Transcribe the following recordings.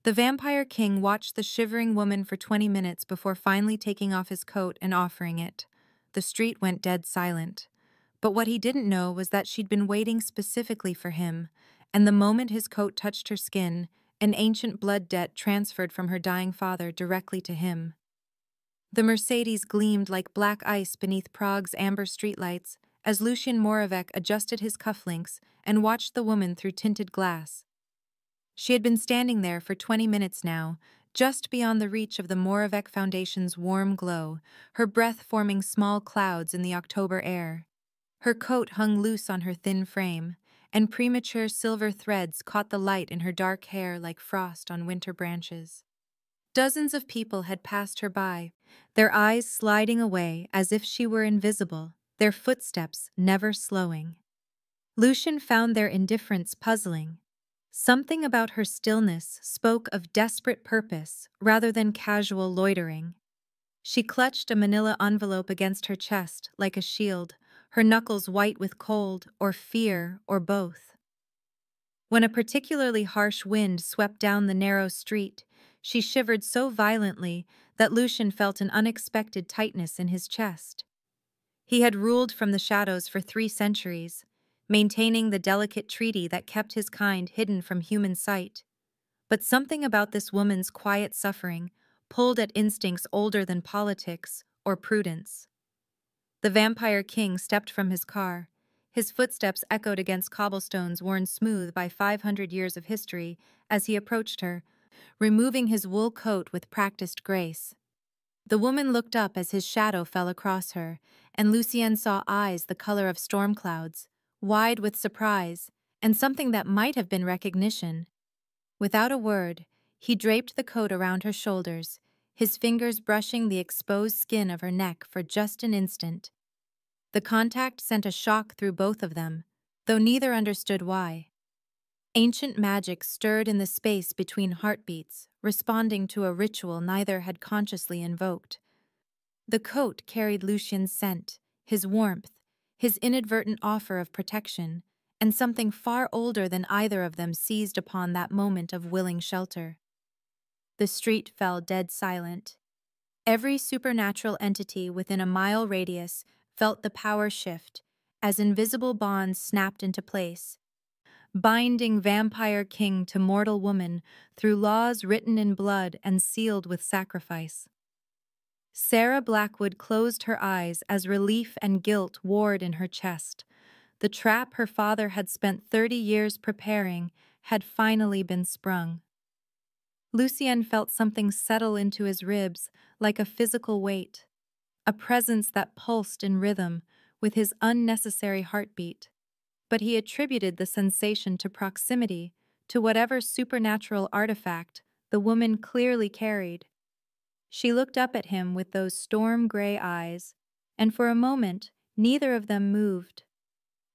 The vampire king watched the shivering woman for 20 minutes before finally taking off his coat and offering it. The street went dead silent. But what he didn't know was that she'd been waiting specifically for him, and the moment his coat touched her skin, an ancient blood debt transferred from her dying father directly to him. The Mercedes gleamed like black ice beneath Prague's amber streetlights as Lucien Moravec adjusted his cufflinks and watched the woman through tinted glass. She had been standing there for 20 minutes now, just beyond the reach of the Moravec Foundation's warm glow, her breath forming small clouds in the October air. Her coat hung loose on her thin frame, and premature silver threads caught the light in her dark hair like frost on winter branches. Dozens of people had passed her by, their eyes sliding away as if she were invisible, their footsteps never slowing. Lucien found their indifference puzzling. Something about her stillness spoke of desperate purpose rather than casual loitering. She clutched a manila envelope against her chest like a shield, her knuckles white with cold or fear or both. When a particularly harsh wind swept down the narrow street, she shivered so violently that Lucien felt an unexpected tightness in his chest. He had ruled from the shadows for 3 centuries, maintaining the delicate treaty that kept his kind hidden from human sight. But something about this woman's quiet suffering pulled at instincts older than politics or prudence. The vampire king stepped from his car. His footsteps echoed against cobblestones worn smooth by 500 years of history as he approached her, removing his wool coat with practiced grace. The woman looked up as his shadow fell across her, and Lucien saw eyes the color of storm clouds, wide with surprise, and something that might have been recognition. Without a word, he draped the coat around her shoulders, his fingers brushing the exposed skin of her neck for just an instant. The contact sent a shock through both of them, though neither understood why. Ancient magic stirred in the space between heartbeats, responding to a ritual neither had consciously invoked. The coat carried Lucien's scent, his warmth, his inadvertent offer of protection, and something far older than either of them seized upon that moment of willing shelter. The street fell dead silent. Every supernatural entity within a mile radius felt the power shift as invisible bonds snapped into place, binding vampire king to mortal woman through laws written in blood and sealed with sacrifice. Sarah Blackwood closed her eyes as relief and guilt warred in her chest. The trap her father had spent 30 years preparing had finally been sprung. Lucien felt something settle into his ribs like a physical weight, a presence that pulsed in rhythm with his unnecessary heartbeat. But he attributed the sensation to proximity, to whatever supernatural artifact the woman clearly carried. She looked up at him with those storm-gray eyes, and for a moment neither of them moved.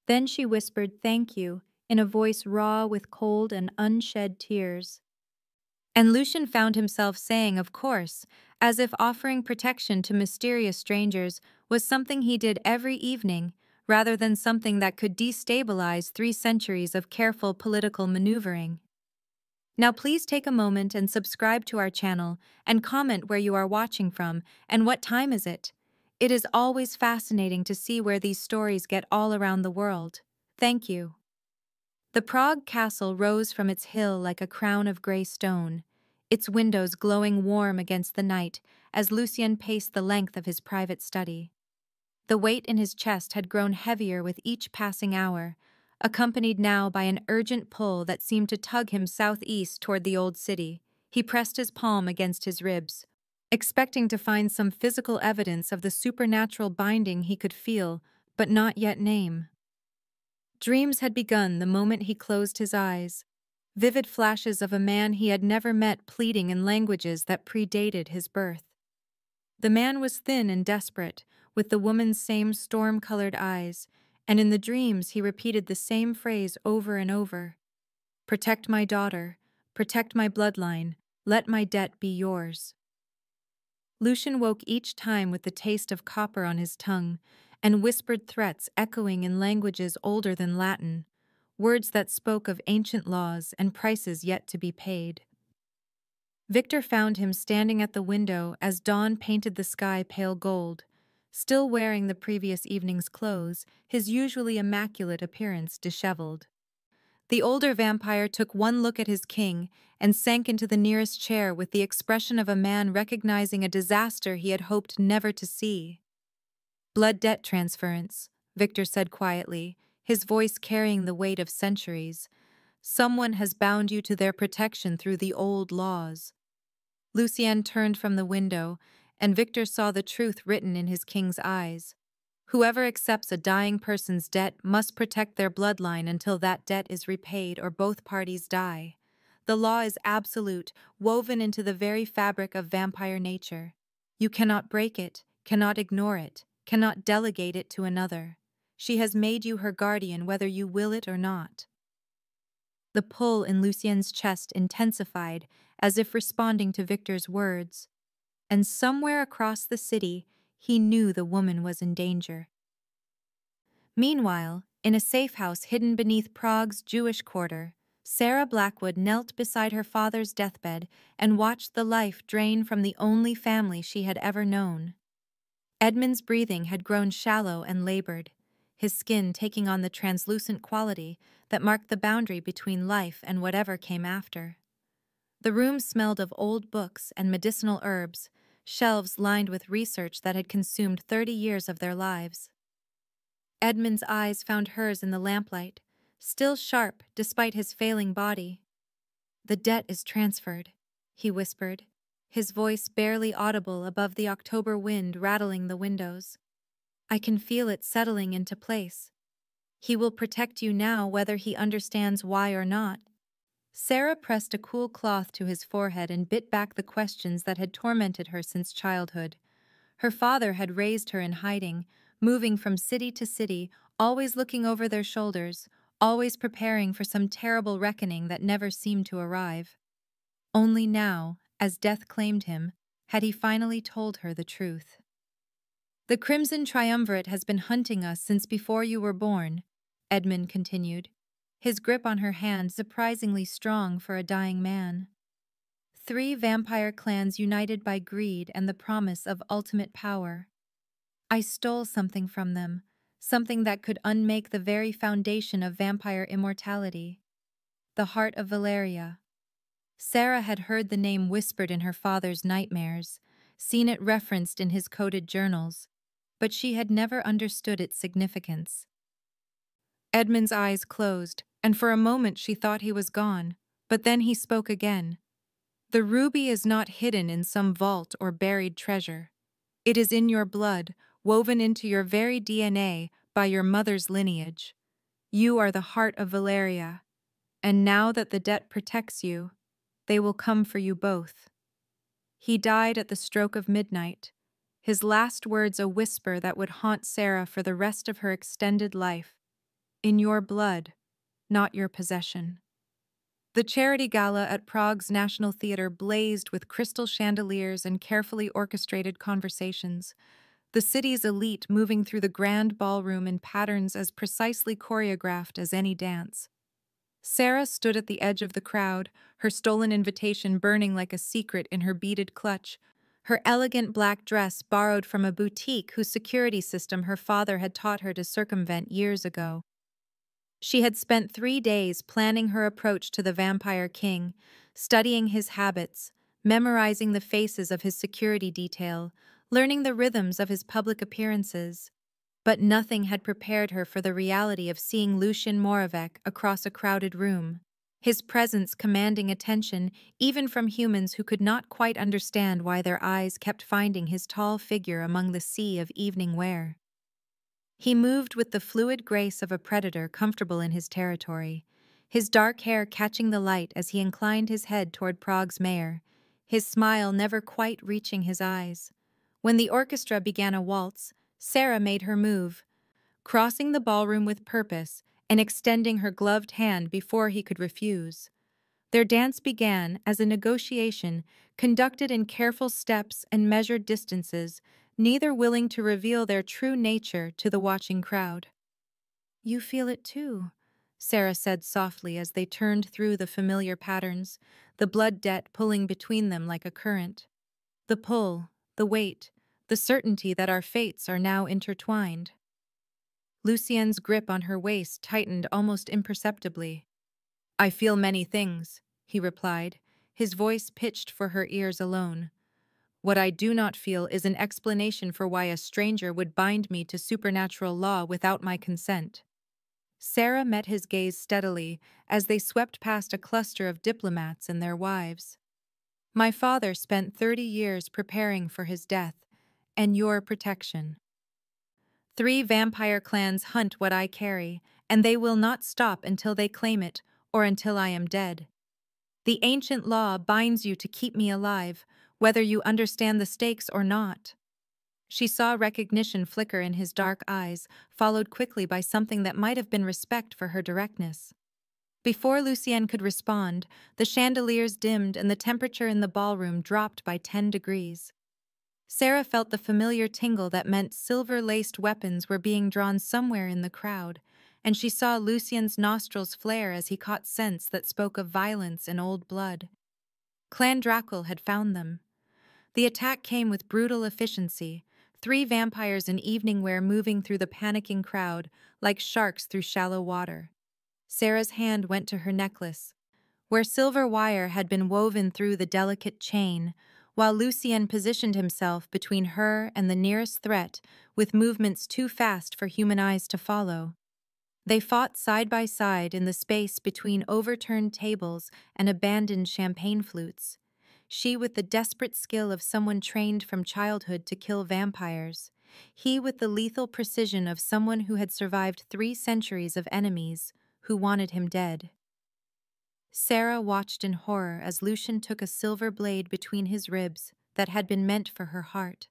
Then she whispered "thank you" in a voice raw with cold and unshed tears. And Lucien found himself saying "of course," as if offering protection to mysterious strangers was something he did every evening, rather than something that could destabilize 3 centuries of careful political maneuvering. Now please take a moment and subscribe to our channel and comment where you are watching from and what time is it. It is always fascinating to see where these stories get all around the world. Thank you. The Prague castle rose from its hill like a crown of gray stone, its windows glowing warm against the night as Lucien paced the length of his private study. The weight in his chest had grown heavier with each passing hour, accompanied now by an urgent pull that seemed to tug him southeast toward the old city. He pressed his palm against his ribs, expecting to find some physical evidence of the supernatural binding he could feel, but not yet name. Dreams had begun the moment he closed his eyes, vivid flashes of a man he had never met pleading in languages that predated his birth. The man was thin and desperate, with the woman's same storm-colored eyes, and in the dreams he repeated the same phrase over and over. "Protect my daughter, protect my bloodline, let my debt be yours." Lucien woke each time with the taste of copper on his tongue, and whispered threats echoing in languages older than Latin, words that spoke of ancient laws and prices yet to be paid. Victor found him standing at the window as dawn painted the sky pale gold, still wearing the previous evening's clothes, his usually immaculate appearance disheveled. The older vampire took one look at his king and sank into the nearest chair with the expression of a man recognizing a disaster he had hoped never to see. "Blood debt transference," Victor said quietly, his voice carrying the weight of centuries. "Someone has bound you to their protection through the old laws." Lucienne turned from the window, and Victor saw the truth written in his king's eyes. Whoever accepts a dying person's debt must protect their bloodline until that debt is repaid or both parties die. The law is absolute, woven into the very fabric of vampire nature. You cannot break it, cannot ignore it, cannot delegate it to another. She has made you her guardian whether you will it or not. The pull in Lucien's chest intensified, as if responding to Victor's words. And somewhere across the city, he knew the woman was in danger. Meanwhile, in a safe house hidden beneath Prague's Jewish quarter, Sarah Blackwood knelt beside her father's deathbed and watched the life drain from the only family she had ever known. Edmund's breathing had grown shallow and labored, his skin taking on the translucent quality that marked the boundary between life and whatever came after. The room smelled of old books and medicinal herbs, shelves lined with research that had consumed 30 years of their lives. Edmund's eyes found hers in the lamplight, still sharp despite his failing body. "The debt is transferred," he whispered, his voice barely audible above the October wind rattling the windows. "I can feel it settling into place. He will protect you now whether he understands why or not." Sarah pressed a cool cloth to his forehead and bit back the questions that had tormented her since childhood. Her father had raised her in hiding, moving from city to city, always looking over their shoulders, always preparing for some terrible reckoning that never seemed to arrive. Only now, as death claimed him, had he finally told her the truth. "The Crimson Triumvirate has been hunting us since before you were born," Edmund continued, his grip on her hand surprisingly strong for a dying man. "3 vampire clans united by greed and the promise of ultimate power. I stole something from them, something that could unmake the very foundation of vampire immortality. The heart of Valeria." Sarah had heard the name whispered in her father's nightmares, seen it referenced in his coded journals, but she had never understood its significance. Edmund's eyes closed, and for a moment she thought he was gone, but then he spoke again. "The ruby is not hidden in some vault or buried treasure. It is in your blood, woven into your very DNA by your mother's lineage. You are the heart of Valeria, and now that the debt protects you, they will come for you both." He died at the stroke of midnight, his last words a whisper that would haunt Sarah for the rest of her extended life. "In your blood, not your possession." The charity gala at Prague's National Theatre blazed with crystal chandeliers and carefully orchestrated conversations, the city's elite moving through the grand ballroom in patterns as precisely choreographed as any dance. Sarah stood at the edge of the crowd, her stolen invitation burning like a secret in her beaded clutch, her elegant black dress borrowed from a boutique whose security system her father had taught her to circumvent years ago. She had spent 3 days planning her approach to the Vampire King, studying his habits, memorizing the faces of his security detail, learning the rhythms of his public appearances. But nothing had prepared her for the reality of seeing Lucien Moravec across a crowded room, his presence commanding attention even from humans who could not quite understand why their eyes kept finding his tall figure among the sea of evening wear. He moved with the fluid grace of a predator comfortable in his territory, his dark hair catching the light as he inclined his head toward Prague's mayor, his smile never quite reaching his eyes. When the orchestra began a waltz, Sarah made her move, crossing the ballroom with purpose and extending her gloved hand before he could refuse. Their dance began as a negotiation conducted in careful steps and measured distances, neither willing to reveal their true nature to the watching crowd. "You feel it too," Sarah said softly as they turned through the familiar patterns, the blood debt pulling between them like a current. The pull, the weight, the certainty that our fates are now intertwined. Lucien's grip on her waist tightened almost imperceptibly. "I feel many things," he replied, his voice pitched for her ears alone. "What I do not feel is an explanation for why a stranger would bind me to supernatural law without my consent." Sarah met his gaze steadily as they swept past a cluster of diplomats and their wives. "My father spent 30 years preparing for his death, and your protection. 3 vampire clans hunt what I carry, and they will not stop until they claim it or until I am dead. The ancient law binds you to keep me alive, whether you understand the stakes or not." She saw recognition flicker in his dark eyes, followed quickly by something that might have been respect for her directness. Before Lucien could respond, the chandeliers dimmed and the temperature in the ballroom dropped by 10 degrees. Sarah felt the familiar tingle that meant silver-laced weapons were being drawn somewhere in the crowd, and she saw Lucien's nostrils flare as he caught scents that spoke of violence and old blood. Clan Drackle had found them. The attack came with brutal efficiency, 3 vampires in evening wear moving through the panicking crowd like sharks through shallow water. Sarah's hand went to her necklace, where silver wire had been woven through the delicate chain, while Lucien positioned himself between her and the nearest threat with movements too fast for human eyes to follow. They fought side by side in the space between overturned tables and abandoned champagne flutes, she with the desperate skill of someone trained from childhood to kill vampires, he with the lethal precision of someone who had survived 3 centuries of enemies who wanted him dead. Sarah watched in horror as Lucien took a silver blade between his ribs that had been meant for her heart,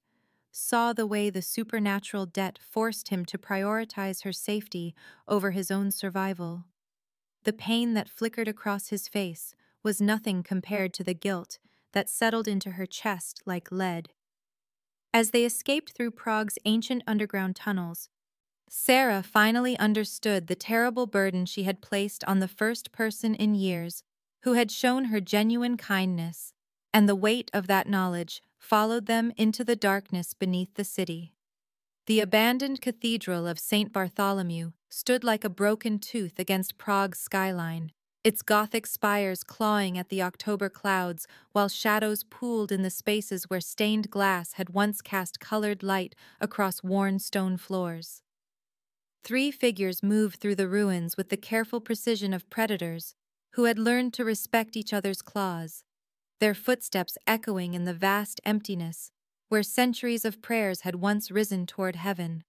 saw the way the supernatural debt forced him to prioritize her safety over his own survival. The pain that flickered across his face was nothing compared to the guilt that settled into her chest like lead. As they escaped through Prague's ancient underground tunnels, Sarah finally understood the terrible burden she had placed on the first person in years who had shown her genuine kindness, and the weight of that knowledge followed them into the darkness beneath the city. The abandoned cathedral of St. Bartholomew stood like a broken tooth against Prague's skyline, its Gothic spires clawing at the October clouds while shadows pooled in the spaces where stained glass had once cast colored light across worn stone floors. 3 figures moved through the ruins with the careful precision of predators who had learned to respect each other's claws, their footsteps echoing in the vast emptiness where centuries of prayers had once risen toward heaven.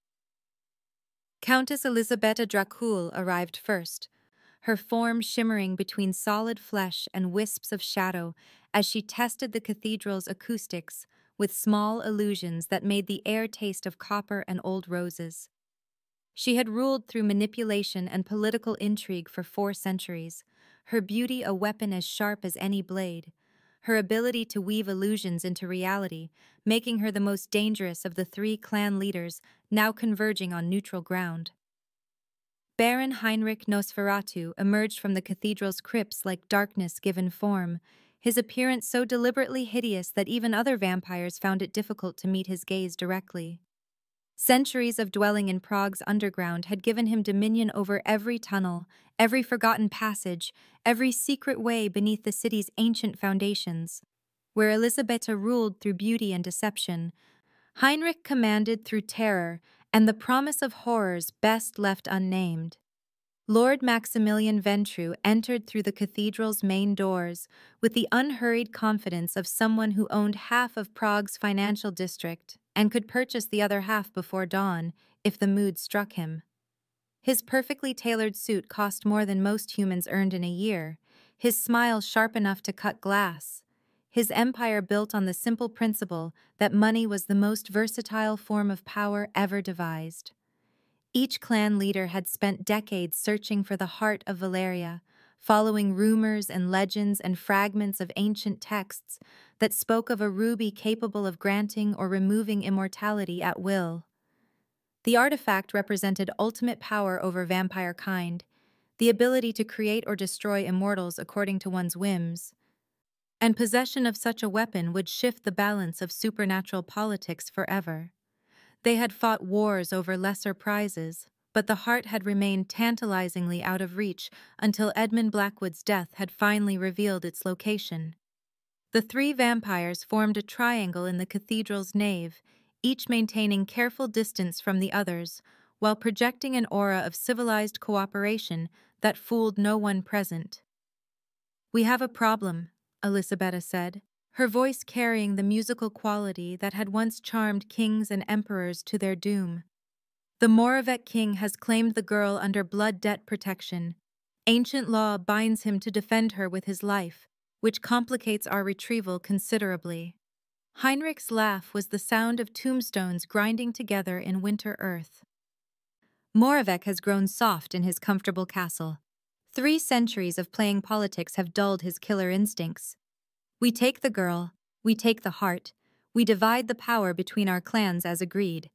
Countess Elisabetta Dracul arrived first, her form shimmering between solid flesh and wisps of shadow as she tested the cathedral's acoustics with small illusions that made the air taste of copper and old roses. She had ruled through manipulation and political intrigue for 4 centuries, her beauty a weapon as sharp as any blade, her ability to weave illusions into reality, making her the most dangerous of the 3 clan leaders now converging on neutral ground. Baron Heinrich Nosferatu emerged from the cathedral's crypts like darkness given form, his appearance so deliberately hideous that even other vampires found it difficult to meet his gaze directly. Centuries of dwelling in Prague's underground had given him dominion over every tunnel, every forgotten passage, every secret way beneath the city's ancient foundations. Where Elisabetta ruled through beauty and deception, Heinrich commanded through terror and the promise of horrors best left unnamed. Lord Maximilian Ventru entered through the cathedral's main doors with the unhurried confidence of someone who owned half of Prague's financial district and could purchase the other half before dawn if the mood struck him. His perfectly tailored suit cost more than most humans earned in a year, his smile sharp enough to cut glass, his empire built on the simple principle that money was the most versatile form of power ever devised. Each clan leader had spent decades searching for the heart of Valeria, following rumors and legends and fragments of ancient texts that spoke of a ruby capable of granting or removing immortality at will. The artifact represented ultimate power over vampire kind, the ability to create or destroy immortals according to one's whims. and possession of such a weapon would shift the balance of supernatural politics forever. They had fought wars over lesser prizes, but the heart had remained tantalizingly out of reach until Edmund Blackwood's death had finally revealed its location. The three vampires formed a triangle in the cathedral's nave, each maintaining careful distance from the others, while projecting an aura of civilized cooperation that fooled no one present. "We have a problem," Elisabetta said, her voice carrying the musical quality that had once charmed kings and emperors to their doom. "The Moravec king has claimed the girl under blood debt protection. Ancient law binds him to defend her with his life, which complicates our retrieval considerably." Heinrich's laugh was the sound of tombstones grinding together in winter earth. "Moravec has grown soft in his comfortable castle. 3 centuries of playing politics have dulled his killer instincts. We take the girl, we take the heart, we divide the power between our clans as agreed."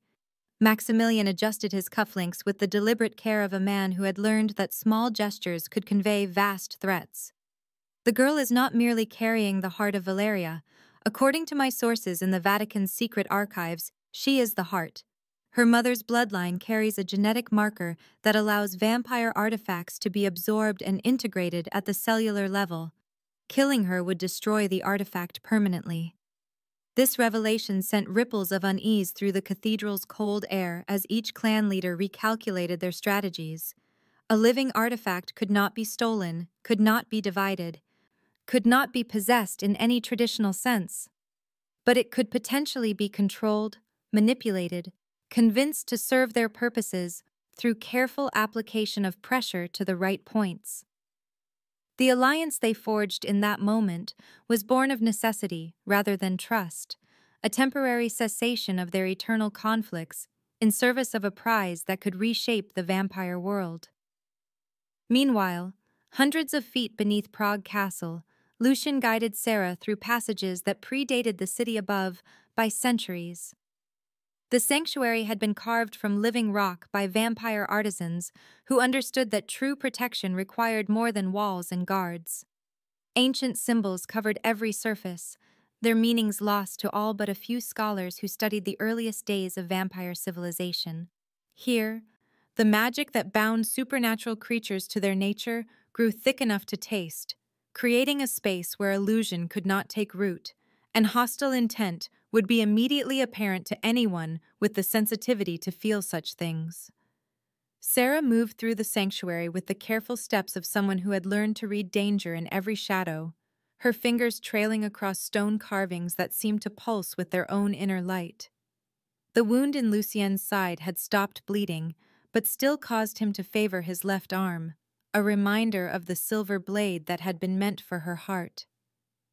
Maximilian adjusted his cufflinks with the deliberate care of a man who had learned that small gestures could convey vast threats. "The girl is not merely carrying the heart of Valeria. According to my sources in the Vatican's secret archives, she is the heart. Her mother's bloodline carries a genetic marker that allows vampire artifacts to be absorbed and integrated at the cellular level. Killing her would destroy the artifact permanently." This revelation sent ripples of unease through the cathedral's cold air as each clan leader recalculated their strategies. A living artifact could not be stolen, could not be divided, could not be possessed in any traditional sense. But it could potentially be controlled, manipulated, convinced to serve their purposes through careful application of pressure to the right points. The alliance they forged in that moment was born of necessity rather than trust, a temporary cessation of their eternal conflicts in service of a prize that could reshape the vampire world. Meanwhile, hundreds of feet beneath Prague Castle, Lucian guided Sarah through passages that predated the city above by centuries. The sanctuary had been carved from living rock by vampire artisans who understood that true protection required more than walls and guards. Ancient symbols covered every surface, their meanings lost to all but a few scholars who studied the earliest days of vampire civilization. Here, the magic that bound supernatural creatures to their nature grew thick enough to taste, creating a space where illusion could not take root, and hostile intent would be immediately apparent to anyone with the sensitivity to feel such things. Sarah moved through the sanctuary with the careful steps of someone who had learned to read danger in every shadow, her fingers trailing across stone carvings that seemed to pulse with their own inner light. The wound in Lucien's side had stopped bleeding, but still caused him to favor his left arm, a reminder of the silver blade that had been meant for her heart.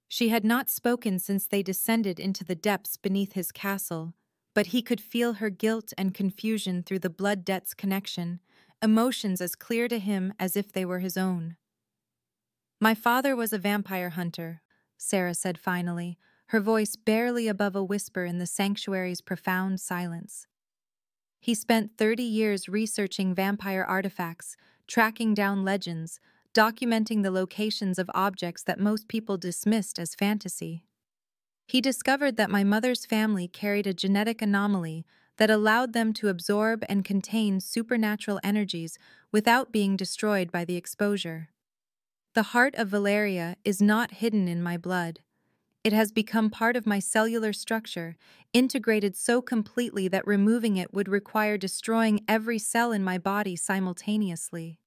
She had not spoken since they descended into the depths beneath his castle, but he could feel her guilt and confusion through the blood debt's connection, emotions as clear to him as if they were his own. "My father was a vampire hunter," Sarah said finally, her voice barely above a whisper in the sanctuary's profound silence. "He spent 30 years researching vampire artifacts, tracking down legends, documenting the locations of objects that most people dismissed as fantasy. He discovered that my mother's family carried a genetic anomaly that allowed them to absorb and contain supernatural energies without being destroyed by the exposure. The heart of Valeria is not hidden in my blood. It has become part of my cellular structure, integrated so completely that removing it would require destroying every cell in my body simultaneously."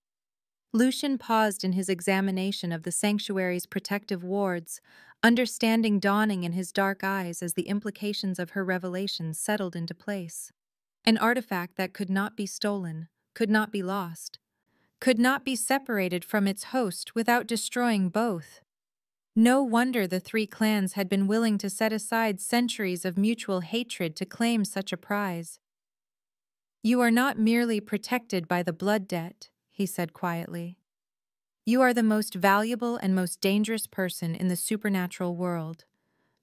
Lucian paused in his examination of the sanctuary's protective wards, understanding dawning in his dark eyes as the implications of her revelations settled into place. An artifact that could not be stolen, could not be lost, could not be separated from its host without destroying both. No wonder the 3 clans had been willing to set aside centuries of mutual hatred to claim such a prize. "You are not merely protected by the blood debt," he said quietly. "You are the most valuable and most dangerous person in the supernatural world.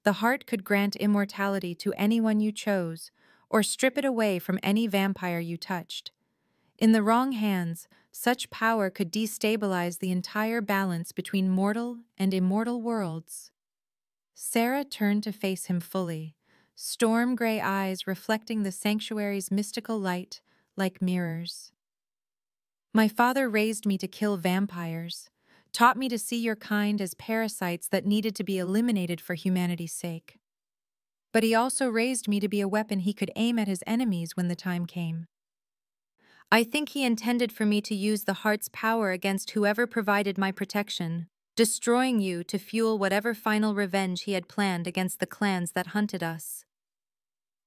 The heart could grant immortality to anyone you chose, or strip it away from any vampire you touched. In the wrong hands, such power could destabilize the entire balance between mortal and immortal worlds." Sarah turned to face him fully, storm-gray eyes reflecting the sanctuary's mystical light like mirrors. My father raised me to kill vampires, taught me to see your kind as parasites that needed to be eliminated for humanity's sake. But he also raised me to be a weapon he could aim at his enemies when the time came. I think he intended for me to use the heart's power against whoever provided my protection, destroying you to fuel whatever final revenge he had planned against the clans that hunted us.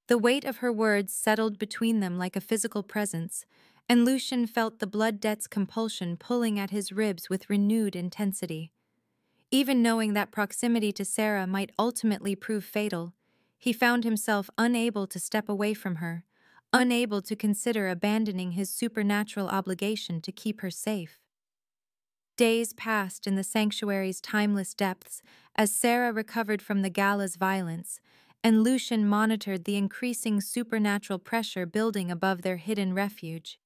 The weight of her words settled between them like a physical presence, and Lucian felt the blood debt's compulsion pulling at his ribs with renewed intensity. Even knowing that proximity to Sarah might ultimately prove fatal, he found himself unable to step away from her, unable to consider abandoning his supernatural obligation to keep her safe. Days passed in the sanctuary's timeless depths as Sarah recovered from the gala's violence, and Lucian monitored the increasing supernatural pressure building above their hidden refuge.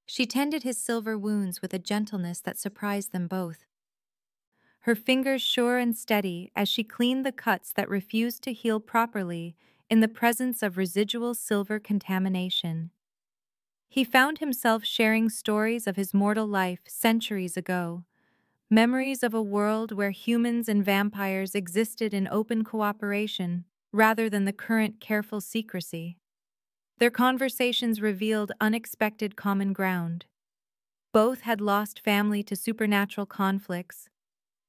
She tended his silver wounds with a gentleness that surprised them both, her fingers sure and steady as she cleaned the cuts that refused to heal properly in the presence of residual silver contamination. He found himself sharing stories of his mortal life centuries ago, memories of a world where humans and vampires existed in open cooperation rather than the current careful secrecy. Their conversations revealed unexpected common ground. Both had lost family to supernatural conflicts.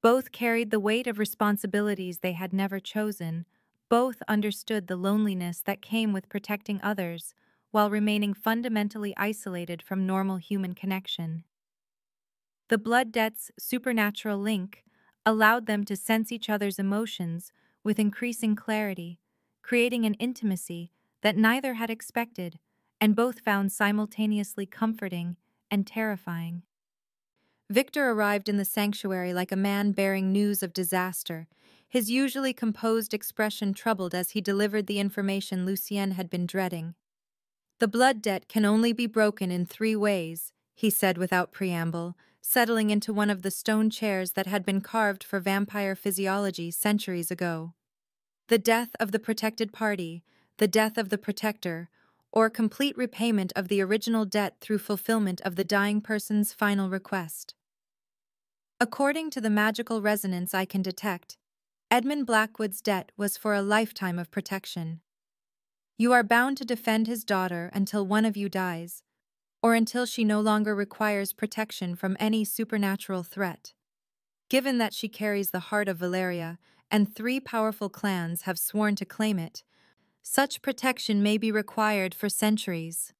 Both carried the weight of responsibilities they had never chosen. Both understood the loneliness that came with protecting others while remaining fundamentally isolated from normal human connection. The blood debt's supernatural link allowed them to sense each other's emotions with increasing clarity, creating an intimacy that neither had expected, and both found simultaneously comforting and terrifying. Victor arrived in the sanctuary like a man bearing news of disaster, his usually composed expression troubled as he delivered the information Lucienne had been dreading. "The blood debt can only be broken in 3 ways," he said without preamble, settling into one of the stone chairs that had been carved for vampire physiology centuries ago. "The death of the protected party, the death of the protector, or complete repayment of the original debt through fulfillment of the dying person's final request. According to the magical resonance I can detect, Edmund Blackwood's debt was for a lifetime of protection. You are bound to defend his daughter until one of you dies, or until she no longer requires protection from any supernatural threat. Given that she carries the heart of Valeria, and 3 powerful clans have sworn to claim it, such protection may be required for centuries."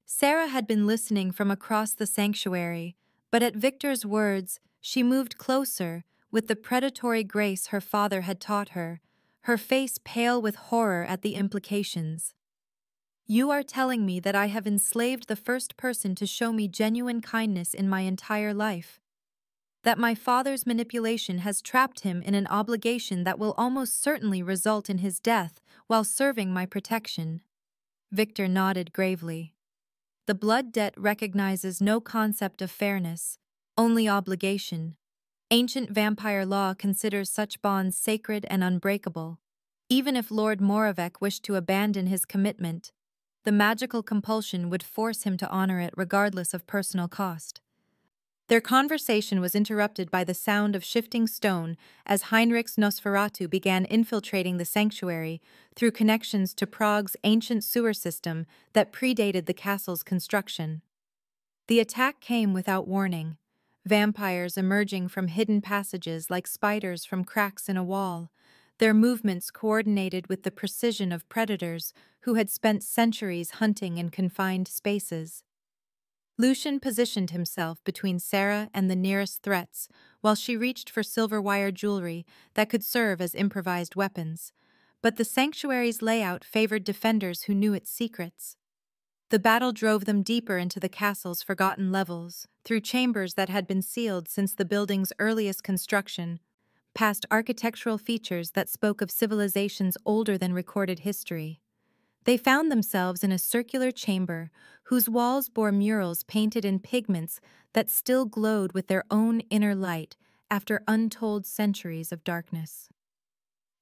Sarah had been listening from across the sanctuary, but at Victor's words, she moved closer with the predatory grace her father had taught her, her face pale with horror at the implications. "You are telling me that I have enslaved the first person to show me genuine kindness in my entire life, that my father's manipulation has trapped him in an obligation that will almost certainly result in his death while serving my protection." Victor nodded gravely. "The blood debt recognizes no concept of fairness, only obligation. Ancient vampire law considers such bonds sacred and unbreakable. Even if Lord Moravec wished to abandon his commitment, the magical compulsion would force him to honor it regardless of personal cost." Their conversation was interrupted by the sound of shifting stone as Heinrich's Nosferatu began infiltrating the sanctuary through connections to Prague's ancient sewer system that predated the castle's construction. The attack came without warning, vampires emerging from hidden passages like spiders from cracks in a wall, their movements coordinated with the precision of predators who had spent centuries hunting in confined spaces. Lucian positioned himself between Sarah and the nearest threats while she reached for silver-wire jewelry that could serve as improvised weapons, but the sanctuary's layout favored defenders who knew its secrets. The battle drove them deeper into the castle's forgotten levels, through chambers that had been sealed since the building's earliest construction, past architectural features that spoke of civilizations older than recorded history. They found themselves in a circular chamber whose walls bore murals painted in pigments that still glowed with their own inner light after untold centuries of darkness.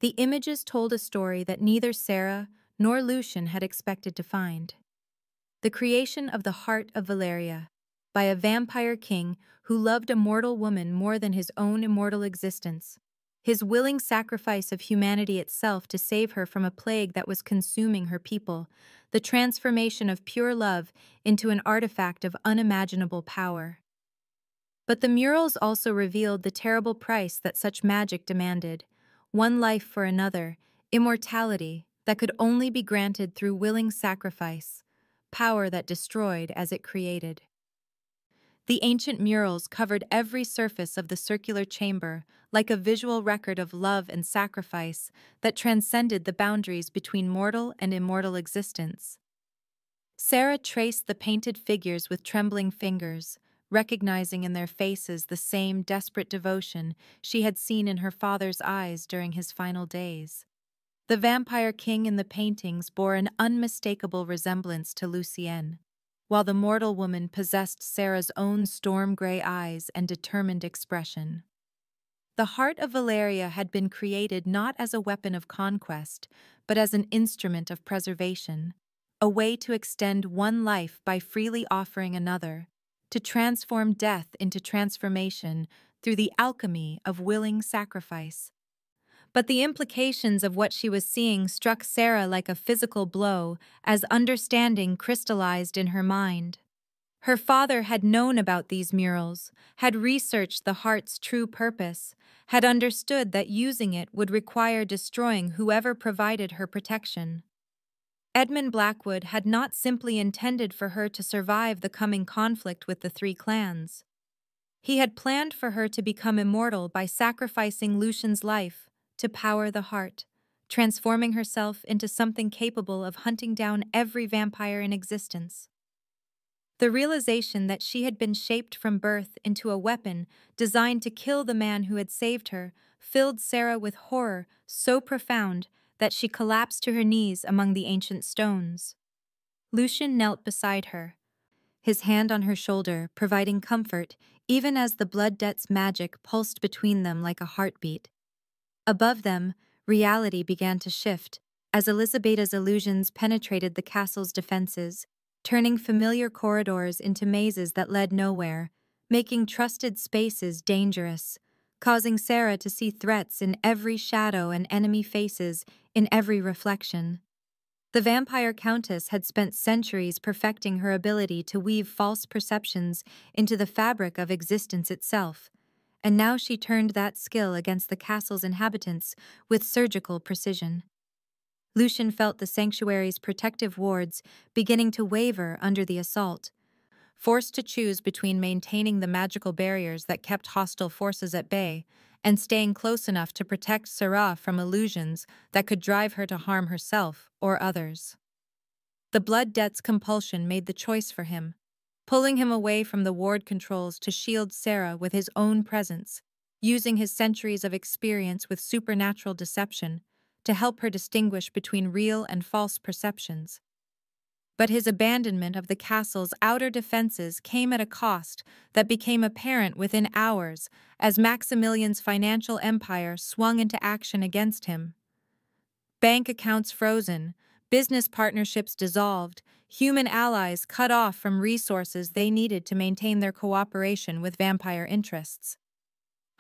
The images told a story that neither Sarah nor Lucian had expected to find. The creation of the heart of Valeria, by a vampire king who loved a mortal woman more than his own immortal existence. His willing sacrifice of humanity itself to save her from a plague that was consuming her people, the transformation of pure love into an artifact of unimaginable power. But the murals also revealed the terrible price that such magic demanded: one life for another, immortality that could only be granted through willing sacrifice, power that destroyed as it created. The ancient murals covered every surface of the circular chamber, like a visual record of love and sacrifice that transcended the boundaries between mortal and immortal existence. Sarah traced the painted figures with trembling fingers, recognizing in their faces the same desperate devotion she had seen in her father's eyes during his final days. The vampire king in the paintings bore an unmistakable resemblance to Lucienne, while the mortal woman possessed Sarah's own storm-gray eyes and determined expression. The heart of Valeria had been created not as a weapon of conquest, but as an instrument of preservation, a way to extend one life by freely offering another, to transform death into transformation through the alchemy of willing sacrifice. But the implications of what she was seeing struck Sarah like a physical blow as understanding crystallized in her mind. Her father had known about these murals, had researched the heart's true purpose, had understood that using it would require destroying whoever provided her protection. Edmund Blackwood had not simply intended for her to survive the coming conflict with the three clans. He had planned for her to become immortal by sacrificing Lucian's life to power the heart, transforming herself into something capable of hunting down every vampire in existence. The realization that she had been shaped from birth into a weapon designed to kill the man who had saved her filled Sarah with horror so profound that she collapsed to her knees among the ancient stones. Lucian knelt beside her, his hand on her shoulder, providing comfort even as the blood debt's magic pulsed between them like a heartbeat. Above them, reality began to shift as Elisabetta's illusions penetrated the castle's defenses, turning familiar corridors into mazes that led nowhere, making trusted spaces dangerous, causing Sarah to see threats in every shadow and enemy faces in every reflection. The vampire countess had spent centuries perfecting her ability to weave false perceptions into the fabric of existence itself, and now she turned that skill against the castle's inhabitants with surgical precision. Lucian felt the sanctuary's protective wards beginning to waver under the assault. Forced to choose between maintaining the magical barriers that kept hostile forces at bay and staying close enough to protect Sarah from illusions that could drive her to harm herself or others. The blood debt's compulsion made the choice for him, pulling him away from the ward controls to shield Sarah with his own presence, using his centuries of experience with supernatural deception to help her distinguish between real and false perceptions. But his abandonment of the castle's outer defenses came at a cost that became apparent within hours as Maximilian's financial empire swung into action against him. Bank accounts frozen, business partnerships dissolved, human allies cut off from resources they needed to maintain their cooperation with vampire interests.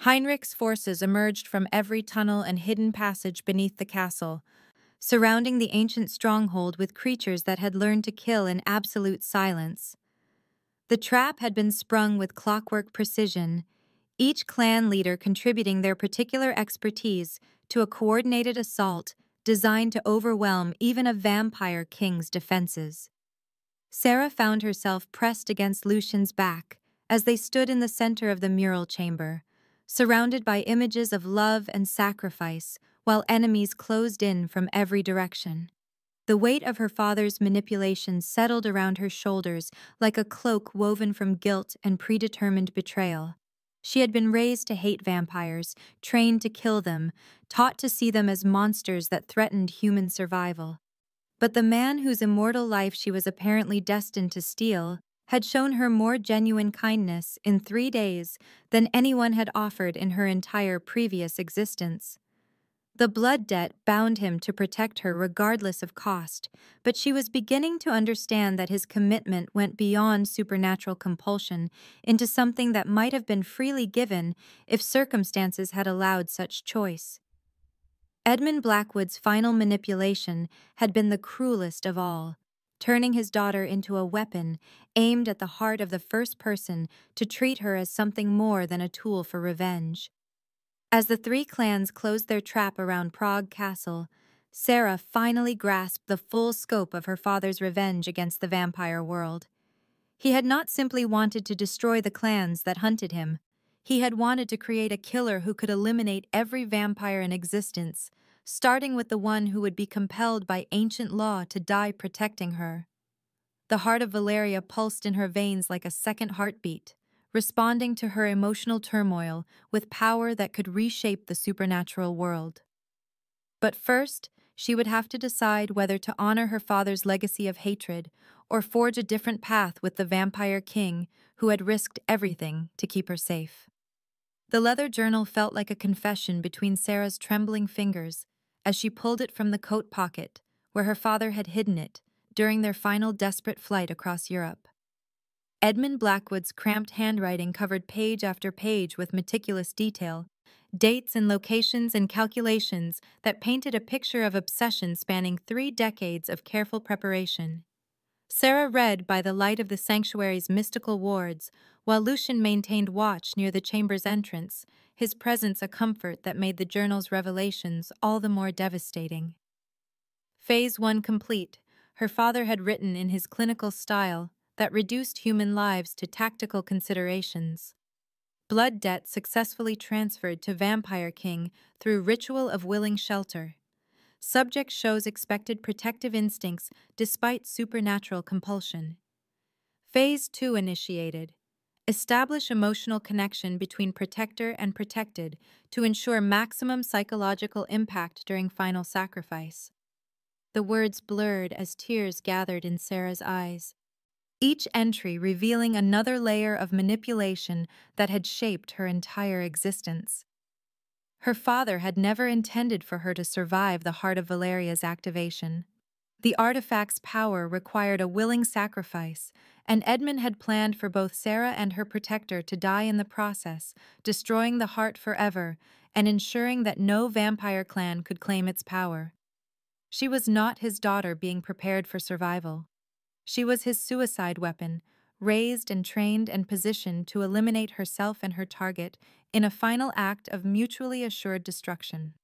Heinrich's forces emerged from every tunnel and hidden passage beneath the castle, surrounding the ancient stronghold with creatures that had learned to kill in absolute silence. The trap had been sprung with clockwork precision, each clan leader contributing their particular expertise to a coordinated assault designed to overwhelm even a vampire king's defenses. Sarah found herself pressed against Lucian's back as they stood in the center of the mural chamber, surrounded by images of love and sacrifice, while enemies closed in from every direction. The weight of her father's manipulations settled around her shoulders like a cloak woven from guilt and predetermined betrayal. She had been raised to hate vampires, trained to kill them, taught to see them as monsters that threatened human survival. But the man whose immortal life she was apparently destined to steal had shown her more genuine kindness in 3 days than anyone had offered in her entire previous existence. The blood debt bound him to protect her regardless of cost, but she was beginning to understand that his commitment went beyond supernatural compulsion into something that might have been freely given if circumstances had allowed such choice. Edmund Blackwood's final manipulation had been the cruelest of all, turning his daughter into a weapon aimed at the heart of the first person to treat her as something more than a tool for revenge. As the three clans closed their trap around Prague Castle, Sarah finally grasped the full scope of her father's revenge against the vampire world. He had not simply wanted to destroy the clans that hunted him. He had wanted to create a killer who could eliminate every vampire in existence, starting with the one who would be compelled by ancient law to die protecting her. The heart of Valeria pulsed in her veins like a second heartbeat, responding to her emotional turmoil with power that could reshape the supernatural world. But first, she would have to decide whether to honor her father's legacy of hatred or forge a different path with the vampire king who had risked everything to keep her safe. The leather journal felt like a confession between Sarah's trembling fingers as she pulled it from the coat pocket where her father had hidden it during their final desperate flight across Europe. Edmund Blackwood's cramped handwriting covered page after page with meticulous detail, dates and locations and calculations that painted a picture of obsession spanning 3 decades of careful preparation. Sarah read by the light of the sanctuary's mystical wards, while Lucian maintained watch near the chamber's entrance, his presence a comfort that made the journal's revelations all the more devastating. Phase 1 complete, her father had written in his clinical style that reduced human lives to tactical considerations. Blood debt successfully transferred to Vampire King through ritual of willing shelter. Subject shows expected protective instincts despite supernatural compulsion. Phase 2 initiated. Establish emotional connection between protector and protected to ensure maximum psychological impact during final sacrifice. The words blurred as tears gathered in Sarah's eyes, each entry revealing another layer of manipulation that had shaped her entire existence. Her father had never intended for her to survive the heart of Valeria's activation. The artifact's power required a willing sacrifice, and Edmund had planned for both Sarah and her protector to die in the process, destroying the heart forever and ensuring that no vampire clan could claim its power. She was not his daughter being prepared for survival. She was his suicide weapon, raised and trained and positioned to eliminate herself and her target in a final act of mutually assured destruction.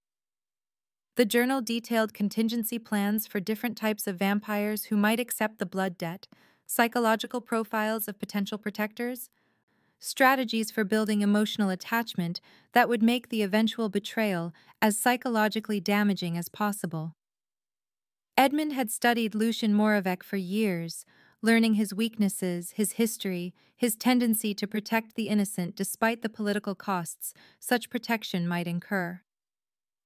The journal detailed contingency plans for different types of vampires who might accept the blood debt, psychological profiles of potential protectors, strategies for building emotional attachment that would make the eventual betrayal as psychologically damaging as possible. Edmund had studied Lucian Moravec for years, learning his weaknesses, his history, his tendency to protect the innocent despite the political costs such protection might incur.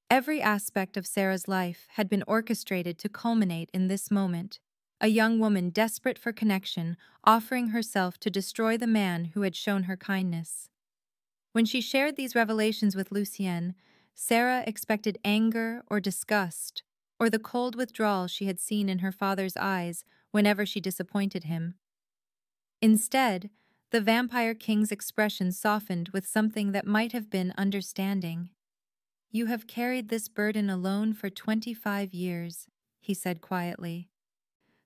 Every aspect of Sarah's life had been orchestrated to culminate in this moment, a young woman desperate for connection, offering herself to destroy the man who had shown her kindness. When she shared these revelations with Lucien, Sarah expected anger or disgust, or the cold withdrawal she had seen in her father's eyes whenever she disappointed him. Instead, the Vampire King's expression softened with something that might have been understanding. "You have carried this burden alone for 25 years, he said quietly,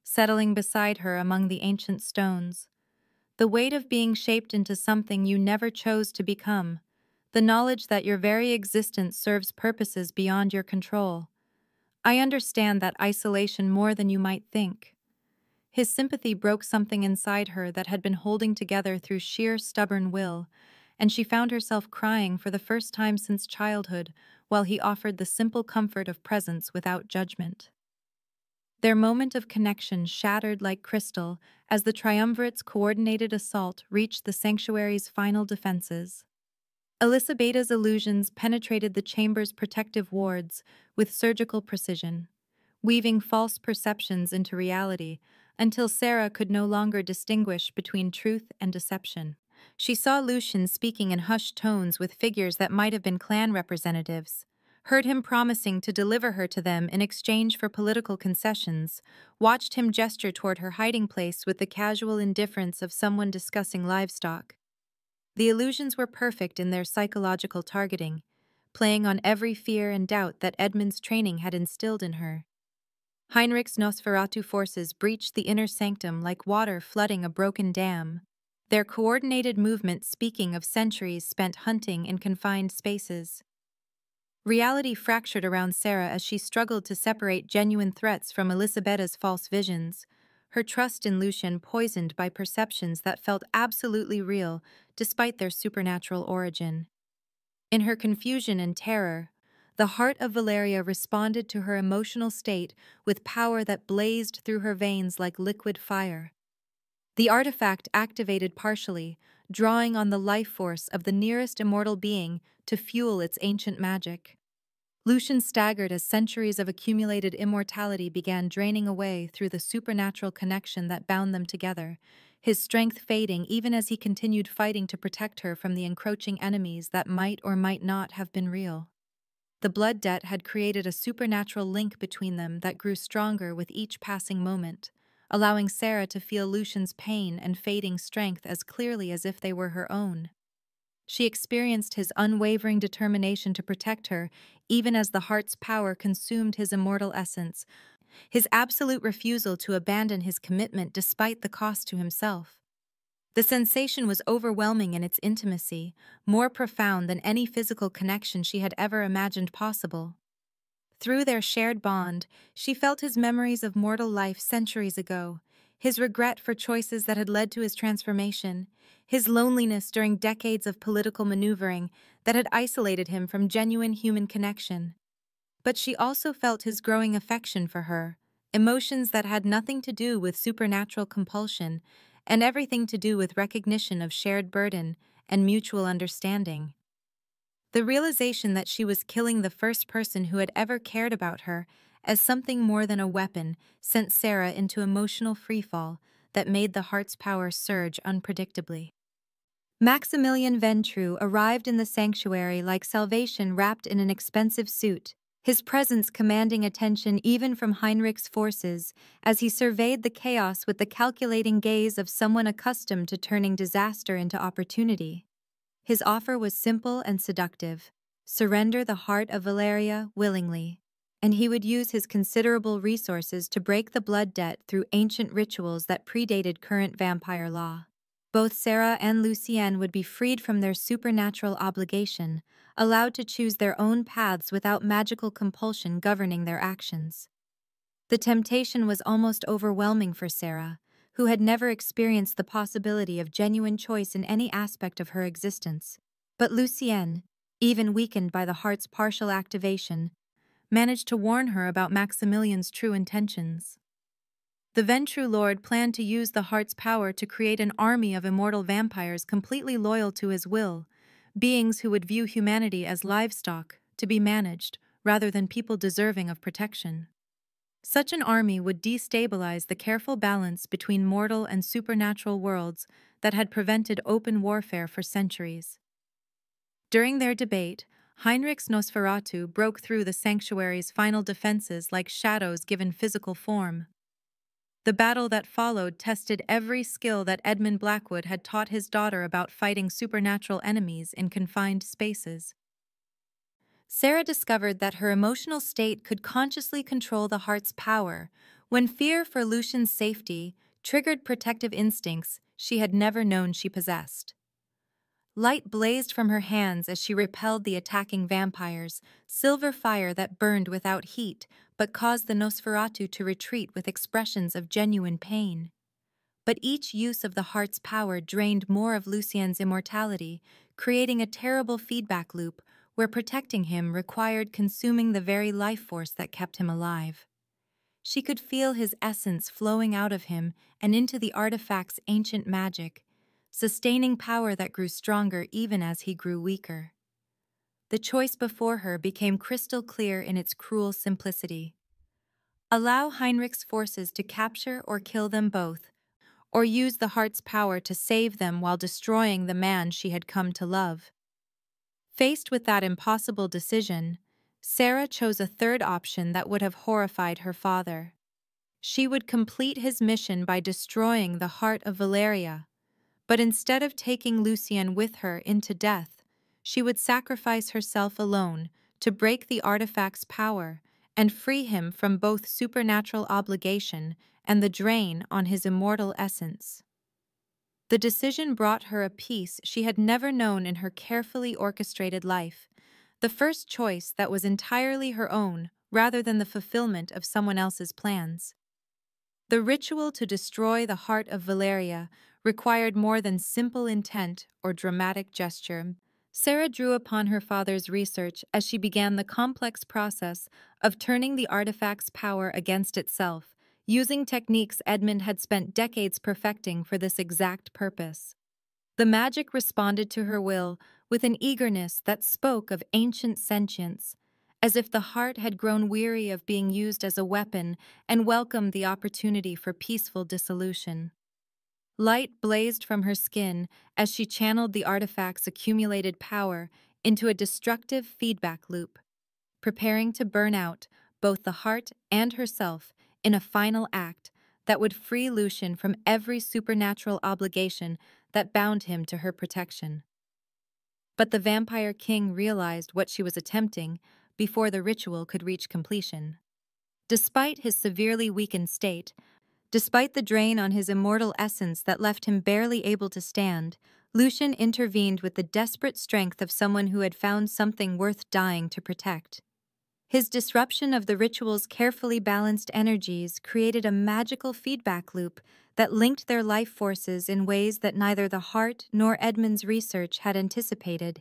settling beside her among the ancient stones. The weight of being shaped into something you never chose to become, the knowledge that your very existence serves purposes beyond your control. I understand that isolation more than you might think." His sympathy broke something inside her that had been holding together through sheer stubborn will, and she found herself crying for the first time since childhood while he offered the simple comfort of presence without judgment. Their moment of connection shattered like crystal as the triumvirate's coordinated assault reached the sanctuary's final defenses. Elisabeta's illusions penetrated the chamber's protective wards with surgical precision, weaving false perceptions into reality until Sarah could no longer distinguish between truth and deception. She saw Lucian speaking in hushed tones with figures that might have been clan representatives, heard him promising to deliver her to them in exchange for political concessions, watched him gesture toward her hiding place with the casual indifference of someone discussing livestock. The illusions were perfect in their psychological targeting, playing on every fear and doubt that Edmund's training had instilled in her. Heinrich's Nosferatu forces breached the inner sanctum like water flooding a broken dam, their coordinated movement speaking of centuries spent hunting in confined spaces. Reality fractured around Sarah as she struggled to separate genuine threats from Elisabetta's false visions, her trust in Lucian poisoned by perceptions that felt absolutely real despite their supernatural origin. In her confusion and terror, the heart of Valeria responded to her emotional state with power that blazed through her veins like liquid fire. The artifact activated partially, drawing on the life force of the nearest immortal being to fuel its ancient magic. Lucian staggered as centuries of accumulated immortality began draining away through the supernatural connection that bound them together, his strength fading even as he continued fighting to protect her from the encroaching enemies that might or might not have been real. The blood debt had created a supernatural link between them that grew stronger with each passing moment, allowing Sarah to feel Lucian's pain and fading strength as clearly as if they were her own. She experienced his unwavering determination to protect her, even as the heart's power consumed his immortal essence, his absolute refusal to abandon his commitment despite the cost to himself. The sensation was overwhelming in its intimacy, more profound than any physical connection she had ever imagined possible. Through their shared bond, she felt his memories of mortal life centuries ago, his regret for choices that had led to his transformation, his loneliness during decades of political maneuvering that had isolated him from genuine human connection. But she also felt his growing affection for her, emotions that had nothing to do with supernatural compulsion and everything to do with recognition of shared burden and mutual understanding. The realization that she was killing the first person who had ever cared about her as something more than a weapon sent Sarah into emotional freefall that made the heart's power surge unpredictably. Maximilian Ventrue arrived in the sanctuary like salvation wrapped in an expensive suit, his presence commanding attention even from Heinrich's forces as he surveyed the chaos with the calculating gaze of someone accustomed to turning disaster into opportunity. His offer was simple and seductive: surrender the heart of Valeria willingly, and he would use his considerable resources to break the blood debt through ancient rituals that predated current vampire law. Both Sarah and Lucienne would be freed from their supernatural obligation, allowed to choose their own paths without magical compulsion governing their actions. The temptation was almost overwhelming for Sarah, who had never experienced the possibility of genuine choice in any aspect of her existence. But Lucienne, even weakened by the heart's partial activation, managed to warn her about Maximilian's true intentions. The Ventrue Lord planned to use the heart's power to create an army of immortal vampires completely loyal to his will, beings who would view humanity as livestock, to be managed, rather than people deserving of protection. Such an army would destabilize the careful balance between mortal and supernatural worlds that had prevented open warfare for centuries. During their debate, Heinrich's Nosferatu broke through the sanctuary's final defenses like shadows given physical form. The battle that followed tested every skill that Edmund Blackwood had taught his daughter about fighting supernatural enemies in confined spaces. Sarah discovered that her emotional state could consciously control the heart's power when fear for Lucian's safety triggered protective instincts she had never known she possessed. Light blazed from her hands as she repelled the attacking vampires, silver fire that burned without heat but caused the Nosferatu to retreat with expressions of genuine pain. But each use of the heart's power drained more of Lucien's immortality, creating a terrible feedback loop where protecting him required consuming the very life force that kept him alive. She could feel his essence flowing out of him and into the artifact's ancient magic, sustaining power that grew stronger even as he grew weaker. The choice before her became crystal clear in its cruel simplicity. Allow Heinrich's forces to capture or kill them both, or use the heart's power to save them while destroying the man she had come to love. Faced with that impossible decision, Sarah chose a third option that would have horrified her father. She would complete his mission by destroying the heart of Valeria, but instead of taking Lucien with her into death, she would sacrifice herself alone to break the artifact's power and free him from both supernatural obligation and the drain on his immortal essence. The decision brought her a peace she had never known in her carefully orchestrated life, the first choice that was entirely her own rather than the fulfillment of someone else's plans. The ritual to destroy the heart of Valeria required more than simple intent or dramatic gesture. Sarah drew upon her father's research as she began the complex process of turning the artifact's power against itself, using techniques Edmund had spent decades perfecting for this exact purpose. The magic responded to her will with an eagerness that spoke of ancient sentience, as if the heart had grown weary of being used as a weapon and welcomed the opportunity for peaceful dissolution. Light blazed from her skin as she channeled the artifact's accumulated power into a destructive feedback loop, preparing to burn out both the heart and herself in a final act that would free Lucien from every supernatural obligation that bound him to her protection. But the Vampire King realized what she was attempting before the ritual could reach completion. Despite his severely weakened state, despite the drain on his immortal essence that left him barely able to stand, Lucien intervened with the desperate strength of someone who had found something worth dying to protect. His disruption of the ritual's carefully balanced energies created a magical feedback loop that linked their life forces in ways that neither the heart nor Edmund's research had anticipated.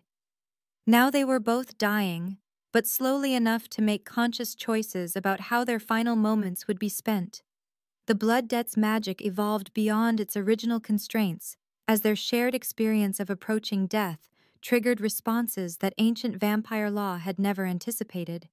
Now they were both dying, but slowly enough to make conscious choices about how their final moments would be spent. The Blood Debt's magic evolved beyond its original constraints, as their shared experience of approaching death triggered responses that ancient vampire law had never anticipated.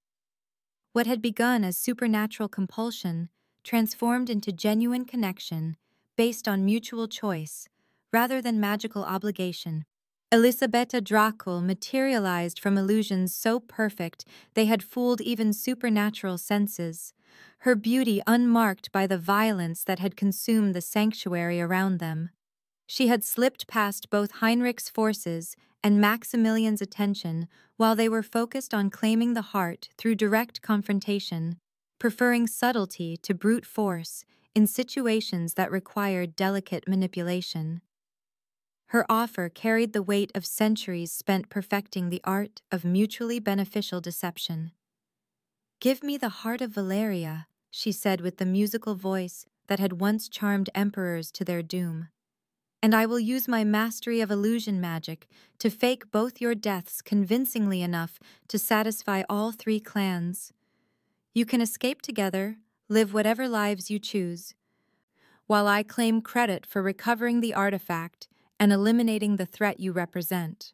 What had begun as supernatural compulsion transformed into genuine connection based on mutual choice, rather than magical obligation. Elisabetta Dracul materialized from illusions so perfect they had fooled even supernatural senses, her beauty unmarked by the violence that had consumed the sanctuary around them. She had slipped past both Heinrich's forces and Maximilian's attention while they were focused on claiming the heart through direct confrontation, preferring subtlety to brute force in situations that required delicate manipulation. Her offer carried the weight of centuries spent perfecting the art of mutually beneficial deception. "Give me the heart of Valeria," she said with the musical voice that had once charmed emperors to their doom. "And I will use my mastery of illusion magic to fake both your deaths convincingly enough to satisfy all three clans. You can escape together, live whatever lives you choose, while I claim credit for recovering the artifact and eliminating the threat you represent."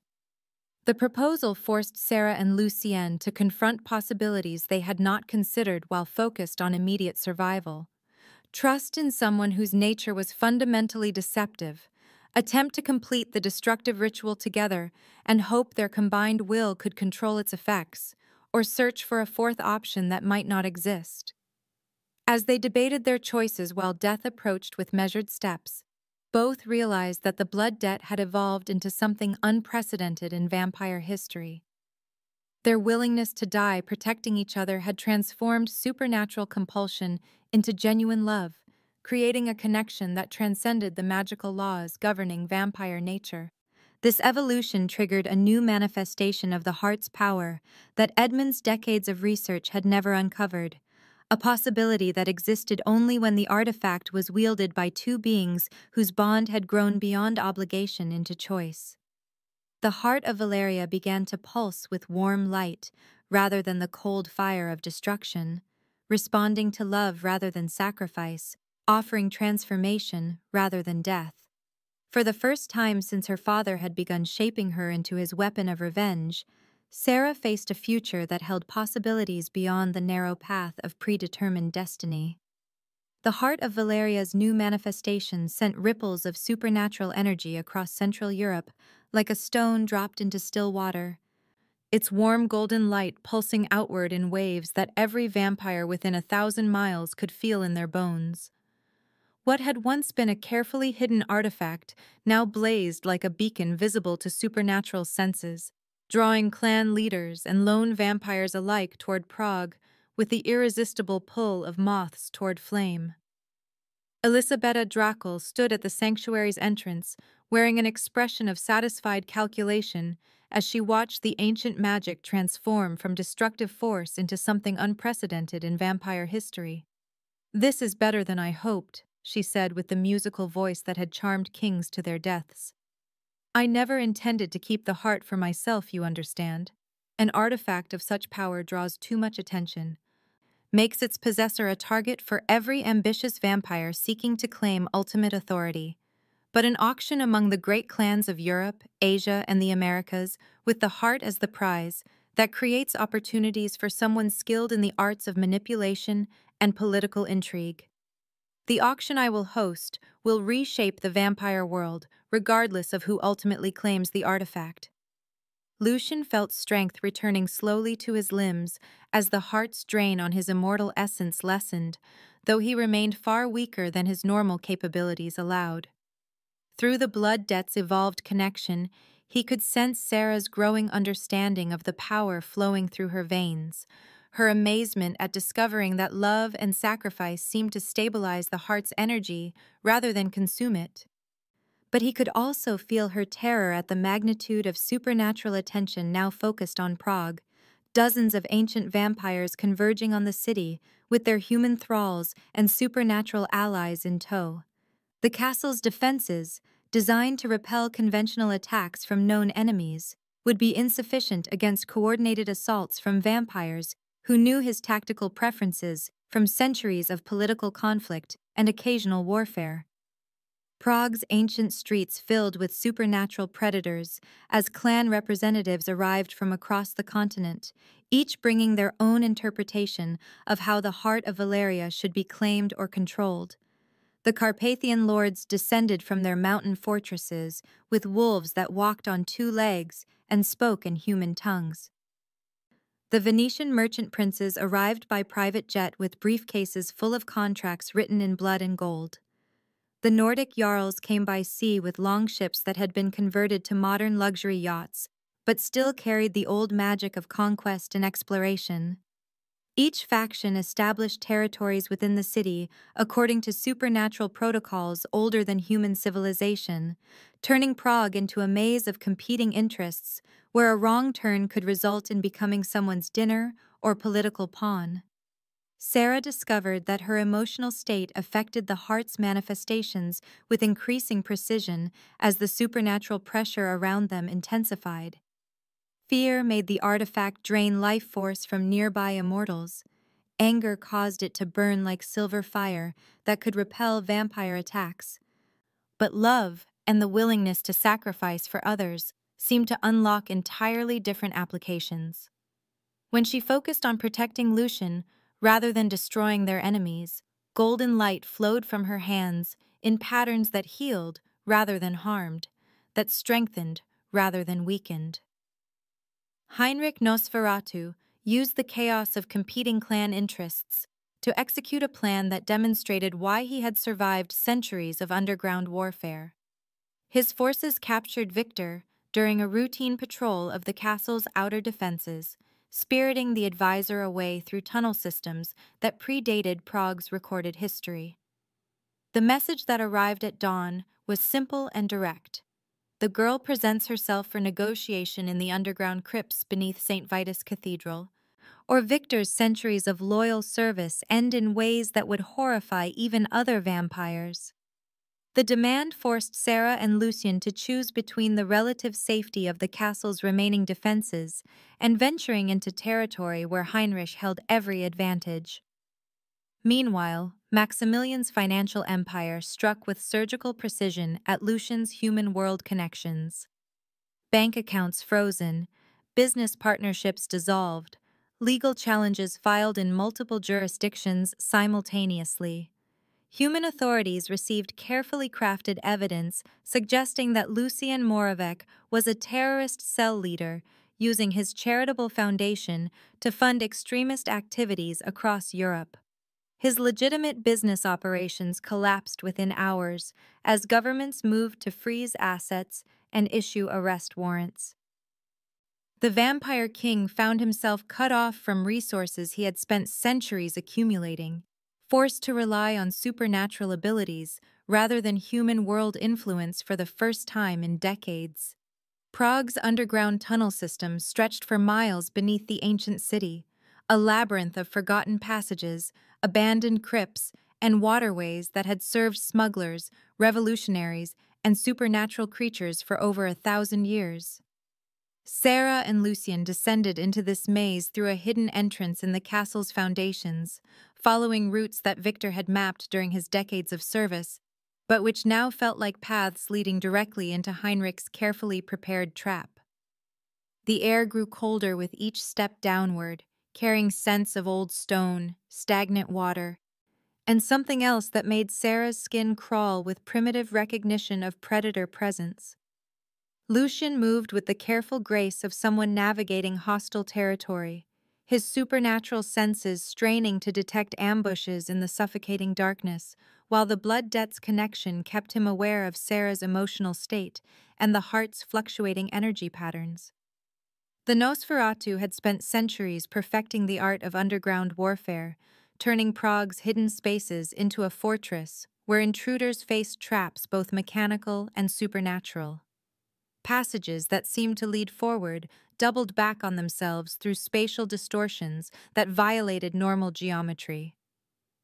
The proposal forced Sarah and Lucien to confront possibilities they had not considered while focused on immediate survival. Trust in someone whose nature was fundamentally deceptive, attempt to complete the destructive ritual together, and hope their combined will could control its effects, or search for a fourth option that might not exist. As they debated their choices while death approached with measured steps, both realized that the blood debt had evolved into something unprecedented in vampire history. Their willingness to die protecting each other had transformed supernatural compulsion into genuine love, creating a connection that transcended the magical laws governing vampire nature. This evolution triggered a new manifestation of the heart's power that Edmund's decades of research had never uncovered, a possibility that existed only when the artifact was wielded by two beings whose bond had grown beyond obligation into choice. The heart of Valeria began to pulse with warm light rather than the cold fire of destruction, responding to love rather than sacrifice, offering transformation rather than death. For the first time since her father had begun shaping her into his weapon of revenge, Sarah faced a future that held possibilities beyond the narrow path of predetermined destiny. The heart of Valeria's new manifestation sent ripples of supernatural energy across Central Europe like a stone dropped into still water, its warm golden light pulsing outward in waves that every vampire within 1,000 miles could feel in their bones. What had once been a carefully hidden artifact now blazed like a beacon visible to supernatural senses, drawing clan leaders and lone vampires alike toward Prague with the irresistible pull of moths toward flame. Elisabetta Drakel stood at the sanctuary's entrance, wearing an expression of satisfied calculation as she watched the ancient magic transform from destructive force into something unprecedented in vampire history. "This is better than I hoped," she said with the musical voice that had charmed kings to their deaths. "I never intended to keep the heart for myself, you understand. An artifact of such power draws too much attention, makes its possessor a target for every ambitious vampire seeking to claim ultimate authority. But an auction among the great clans of Europe, Asia, and the Americas, with the heart as the prize, that creates opportunities for someone skilled in the arts of manipulation and political intrigue. The auction I will host will reshape the vampire world, regardless of who ultimately claims the artifact." Lucian felt strength returning slowly to his limbs as the heart's drain on his immortal essence lessened, though he remained far weaker than his normal capabilities allowed. Through the blood debt's evolved connection, he could sense Sarah's growing understanding of the power flowing through her veins, her amazement at discovering that love and sacrifice seemed to stabilize the heart's energy rather than consume it. But he could also feel her terror at the magnitude of supernatural attention now focused on Prague, dozens of ancient vampires converging on the city with their human thralls and supernatural allies in tow. The castle's defenses, designed to repel conventional attacks from known enemies, would be insufficient against coordinated assaults from vampires who knew his tactical preferences from centuries of political conflict and occasional warfare. Prague's ancient streets filled with supernatural predators as clan representatives arrived from across the continent, each bringing their own interpretation of how the heart of Valeria should be claimed or controlled. The Carpathian lords descended from their mountain fortresses with wolves that walked on two legs and spoke in human tongues. The Venetian merchant princes arrived by private jet with briefcases full of contracts written in blood and gold. The Nordic jarls came by sea with longships that had been converted to modern luxury yachts, but still carried the old magic of conquest and exploration. Each faction established territories within the city according to supernatural protocols older than human civilization, turning Prague into a maze of competing interests where a wrong turn could result in becoming someone's dinner or political pawn. Sarah discovered that her emotional state affected the heart's manifestations with increasing precision as the supernatural pressure around them intensified. Fear made the artifact drain life force from nearby immortals. Anger caused it to burn like silver fire that could repel vampire attacks. But love and the willingness to sacrifice for others seemed to unlock entirely different applications. When she focused on protecting Lucian, rather than destroying their enemies, golden light flowed from her hands in patterns that healed rather than harmed, that strengthened rather than weakened. Heinrich Nosferatu used the chaos of competing clan interests to execute a plan that demonstrated why he had survived centuries of underground warfare. His forces captured Victor during a routine patrol of the castle's outer defenses, spiriting the advisor away through tunnel systems that predated Prague's recorded history. The message that arrived at dawn was simple and direct. The girl presents herself for negotiation in the underground crypts beneath St. Vitus Cathedral, or Victor's centuries of loyal service end in ways that would horrify even other vampires. The demand forced Sarah and Lucian to choose between the relative safety of the castle's remaining defenses and venturing into territory where Heinrich held every advantage. Meanwhile, Maximilian's financial empire struck with surgical precision at Lucian's human world connections. Bank accounts frozen, business partnerships dissolved, legal challenges filed in multiple jurisdictions simultaneously. Human authorities received carefully crafted evidence suggesting that Lucien Moravec was a terrorist cell leader using his charitable foundation to fund extremist activities across Europe. His legitimate business operations collapsed within hours as governments moved to freeze assets and issue arrest warrants. The vampire king found himself cut off from resources he had spent centuries accumulating, forced to rely on supernatural abilities rather than human world influence for the first time in decades. Prague's underground tunnel system stretched for miles beneath the ancient city, a labyrinth of forgotten passages, abandoned crypts, and waterways that had served smugglers, revolutionaries, and supernatural creatures for over 1,000 years. Sarah and Lucien descended into this maze through a hidden entrance in the castle's foundations, following routes that Victor had mapped during his decades of service, but which now felt like paths leading directly into Heinrich's carefully prepared trap. The air grew colder with each step downward, carrying scents of old stone, stagnant water, and something else that made Sarah's skin crawl with primitive recognition of predator presence. Lucien moved with the careful grace of someone navigating hostile territory, his supernatural senses straining to detect ambushes in the suffocating darkness, while the blood debt's connection kept him aware of Sarah's emotional state and the heart's fluctuating energy patterns. The Nosferatu had spent centuries perfecting the art of underground warfare, turning Prague's hidden spaces into a fortress where intruders faced traps both mechanical and supernatural. Passages that seemed to lead forward doubled back on themselves through spatial distortions that violated normal geometry.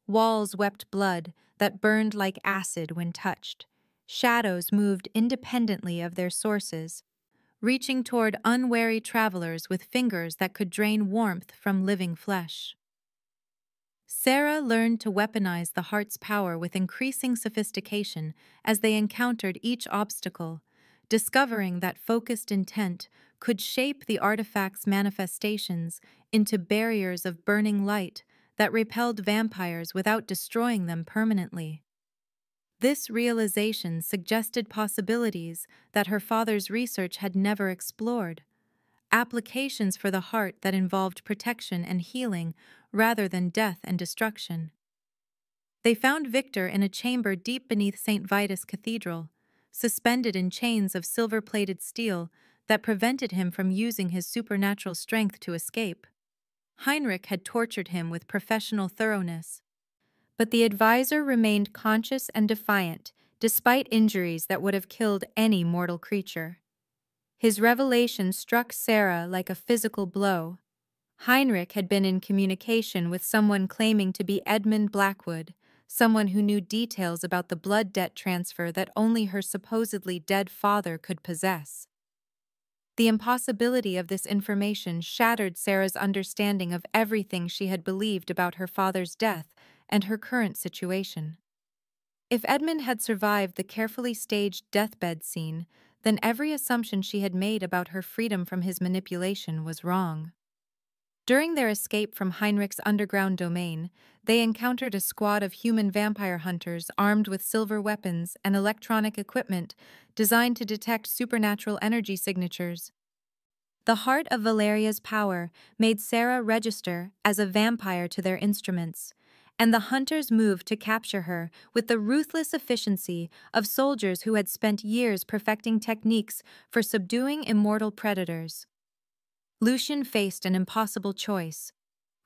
Walls wept blood that burned like acid when touched. Shadows moved independently of their sources, reaching toward unwary travelers with fingers that could drain warmth from living flesh. Sarah learned to weaponize the heart's power with increasing sophistication as they encountered each obstacle, discovering that focused intent could shape the artifact's manifestations into barriers of burning light that repelled vampires without destroying them permanently. This realization suggested possibilities that her father's research had never explored, applications for the heart that involved protection and healing rather than death and destruction. They found Victor in a chamber deep beneath St. Vitus Cathedral, suspended in chains of silver-plated steel that prevented him from using his supernatural strength to escape. Heinrich had tortured him with professional thoroughness, but the advisor remained conscious and defiant despite injuries that would have killed any mortal creature. His revelation struck Sarah like a physical blow. Heinrich had been in communication with someone claiming to be Edmund Blackwood, someone who knew details about the blood debt transfer that only her supposedly dead father could possess. The impossibility of this information shattered Sarah's understanding of everything she had believed about her father's death and her current situation. If Edmund had survived the carefully staged deathbed scene, then every assumption she had made about her freedom from his manipulation was wrong. During their escape from Heinrich's underground domain, they encountered a squad of human vampire hunters armed with silver weapons and electronic equipment designed to detect supernatural energy signatures. The heart of Valeria's power made Sarah register as a vampire to their instruments, and the hunters moved to capture her with the ruthless efficiency of soldiers who had spent years perfecting techniques for subduing immortal predators. Lucien faced an impossible choice: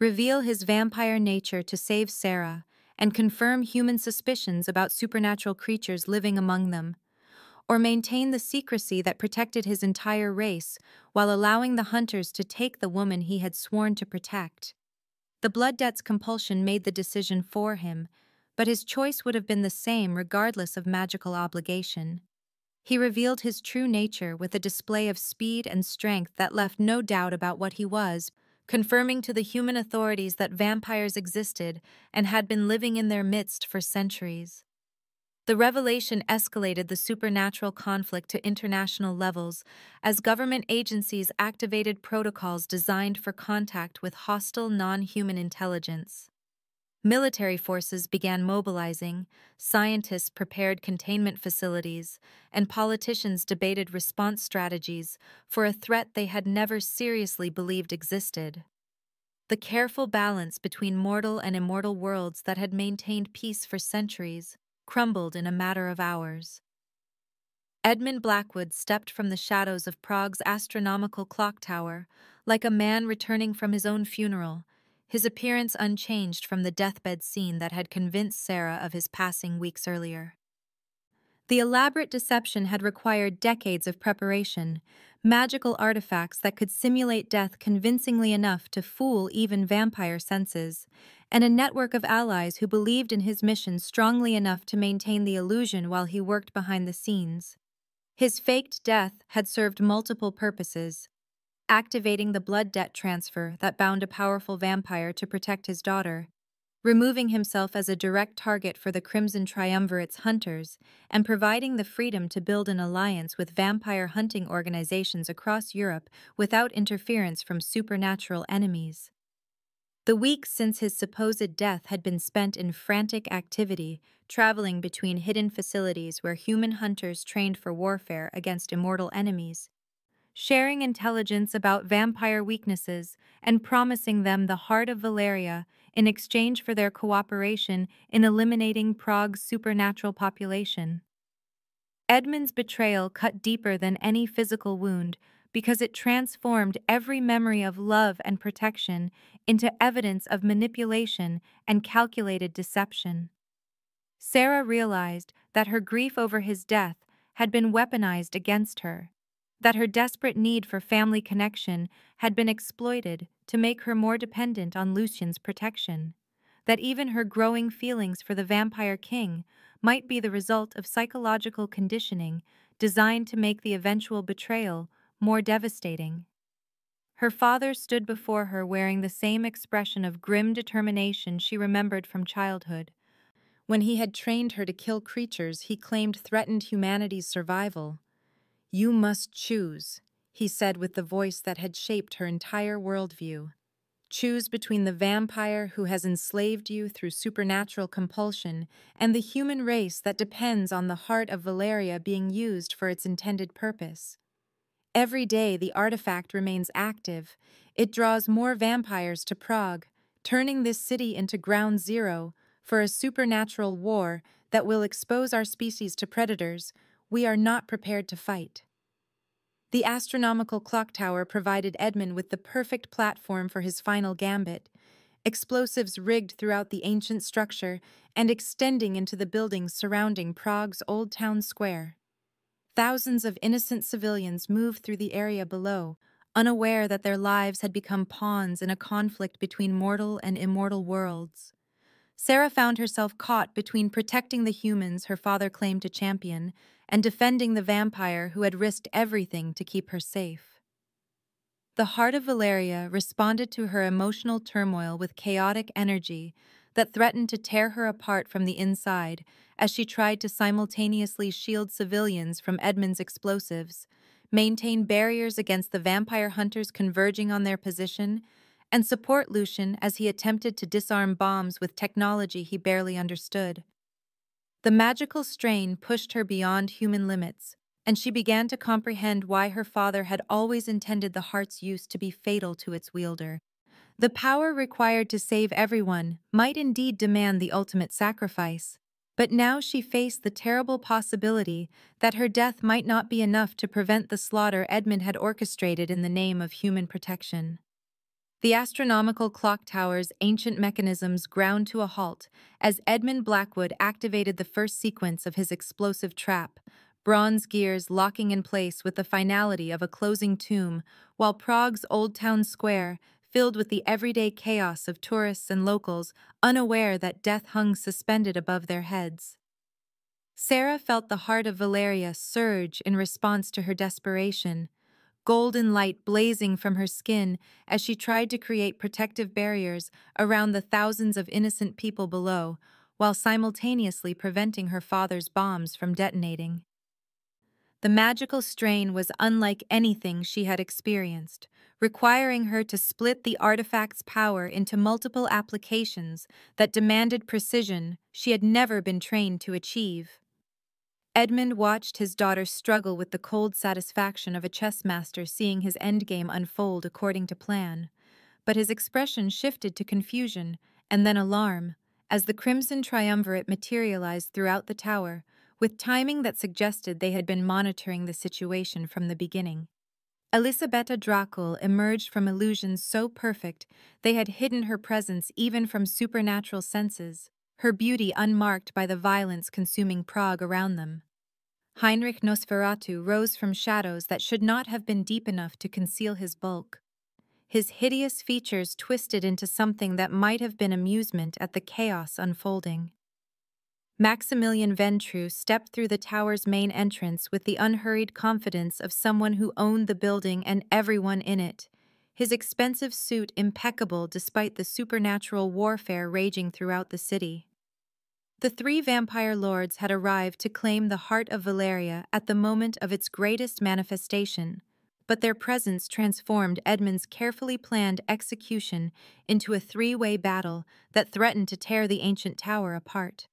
reveal his vampire nature to save Sarah and confirm human suspicions about supernatural creatures living among them, or maintain the secrecy that protected his entire race while allowing the hunters to take the woman he had sworn to protect. The blood debt's compulsion made the decision for him, but his choice would have been the same regardless of magical obligation. He revealed his true nature with a display of speed and strength that left no doubt about what he was, confirming to the human authorities that vampires existed and had been living in their midst for centuries. The revelation escalated the supernatural conflict to international levels as government agencies activated protocols designed for contact with hostile non-human intelligence. Military forces began mobilizing, scientists prepared containment facilities, and politicians debated response strategies for a threat they had never seriously believed existed. The careful balance between mortal and immortal worlds that had maintained peace for centuries crumbled in a matter of hours. Edmund Blackwood stepped from the shadows of Prague's astronomical clock tower, like a man returning from his own funeral, his appearance unchanged from the deathbed scene that had convinced Sarah of his passing weeks earlier. The elaborate deception had required decades of preparation, magical artifacts that could simulate death convincingly enough to fool even vampire senses, and a network of allies who believed in his mission strongly enough to maintain the illusion while he worked behind the scenes. His faked death had served multiple purposes: activating the blood debt transfer that bound a powerful vampire to protect his daughter, removing himself as a direct target for the Crimson Triumvirate's hunters, and providing the freedom to build an alliance with vampire hunting organizations across Europe without interference from supernatural enemies. The weeks since his supposed death had been spent in frantic activity, traveling between hidden facilities where human hunters trained for warfare against immortal enemies, sharing intelligence about vampire weaknesses and promising them the heart of Valeria in exchange for their cooperation in eliminating Prague's supernatural population. Edmund's betrayal cut deeper than any physical wound because it transformed every memory of love and protection into evidence of manipulation and calculated deception. Sarah realized that her grief over his death had been weaponized against her, that her desperate need for family connection had been exploited to make her more dependent on Lucian's protection, that even her growing feelings for the Vampire King might be the result of psychological conditioning designed to make the eventual betrayal more devastating. Her father stood before her wearing the same expression of grim determination she remembered from childhood. When he had trained her to kill creatures he claimed threatened humanity's survival. "You must choose," he said with the voice that had shaped her entire worldview. "Choose between the vampire who has enslaved you through supernatural compulsion and the human race that depends on the heart of Valeria being used for its intended purpose." Every day the artifact remains active. It draws more vampires to Prague, turning this city into ground zero for a supernatural war that will expose our species to predators we are not prepared to fight. The astronomical clock tower provided Edmund with the perfect platform for his final gambit, explosives rigged throughout the ancient structure and extending into the buildings surrounding Prague's Old Town Square. Thousands of innocent civilians moved through the area below, unaware that their lives had become pawns in a conflict between mortal and immortal worlds. Sarah found herself caught between protecting the humans her father claimed to champion and defending the vampire who had risked everything to keep her safe. The heart of Valeria responded to her emotional turmoil with chaotic energy that threatened to tear her apart from the inside as she tried to simultaneously shield civilians from Edmund's explosives, maintain barriers against the vampire hunters converging on their position, and support Lucian as he attempted to disarm bombs with technology he barely understood. The magical strain pushed her beyond human limits, and she began to comprehend why her father had always intended the heart's use to be fatal to its wielder. The power required to save everyone might indeed demand the ultimate sacrifice, but now she faced the terrible possibility that her death might not be enough to prevent the slaughter Edmund had orchestrated in the name of human protection. The astronomical clock tower's ancient mechanisms ground to a halt as Edmund Blackwood activated the first sequence of his explosive trap, bronze gears locking in place with the finality of a closing tomb, while Prague's Old Town Square filled with the everyday chaos of tourists and locals unaware that death hung suspended above their heads. Sarah felt the heart of Valeria surge in response to her desperation, golden light blazing from her skin as she tried to create protective barriers around the thousands of innocent people below, while simultaneously preventing her father's bombs from detonating. The magical strain was unlike anything she had experienced, requiring her to split the artifact's power into multiple applications that demanded precision she had never been trained to achieve. Edmund watched his daughter struggle with the cold satisfaction of a chess master seeing his endgame unfold according to plan, but his expression shifted to confusion and then alarm as the crimson triumvirate materialized throughout the tower, with timing that suggested they had been monitoring the situation from the beginning. Elisabetta Dracul emerged from illusions so perfect they had hidden her presence even from supernatural senses, her beauty unmarked by the violence consuming Prague around them. Heinrich Nosferatu rose from shadows that should not have been deep enough to conceal his bulk. His hideous features twisted into something that might have been amusement at the chaos unfolding. Maximilian Ventru stepped through the tower's main entrance with the unhurried confidence of someone who owned the building and everyone in it, his expensive suit impeccable despite the supernatural warfare raging throughout the city. The three vampire lords had arrived to claim the heart of Valeria at the moment of its greatest manifestation, but their presence transformed Edmund's carefully planned execution into a three-way battle that threatened to tear the ancient tower apart.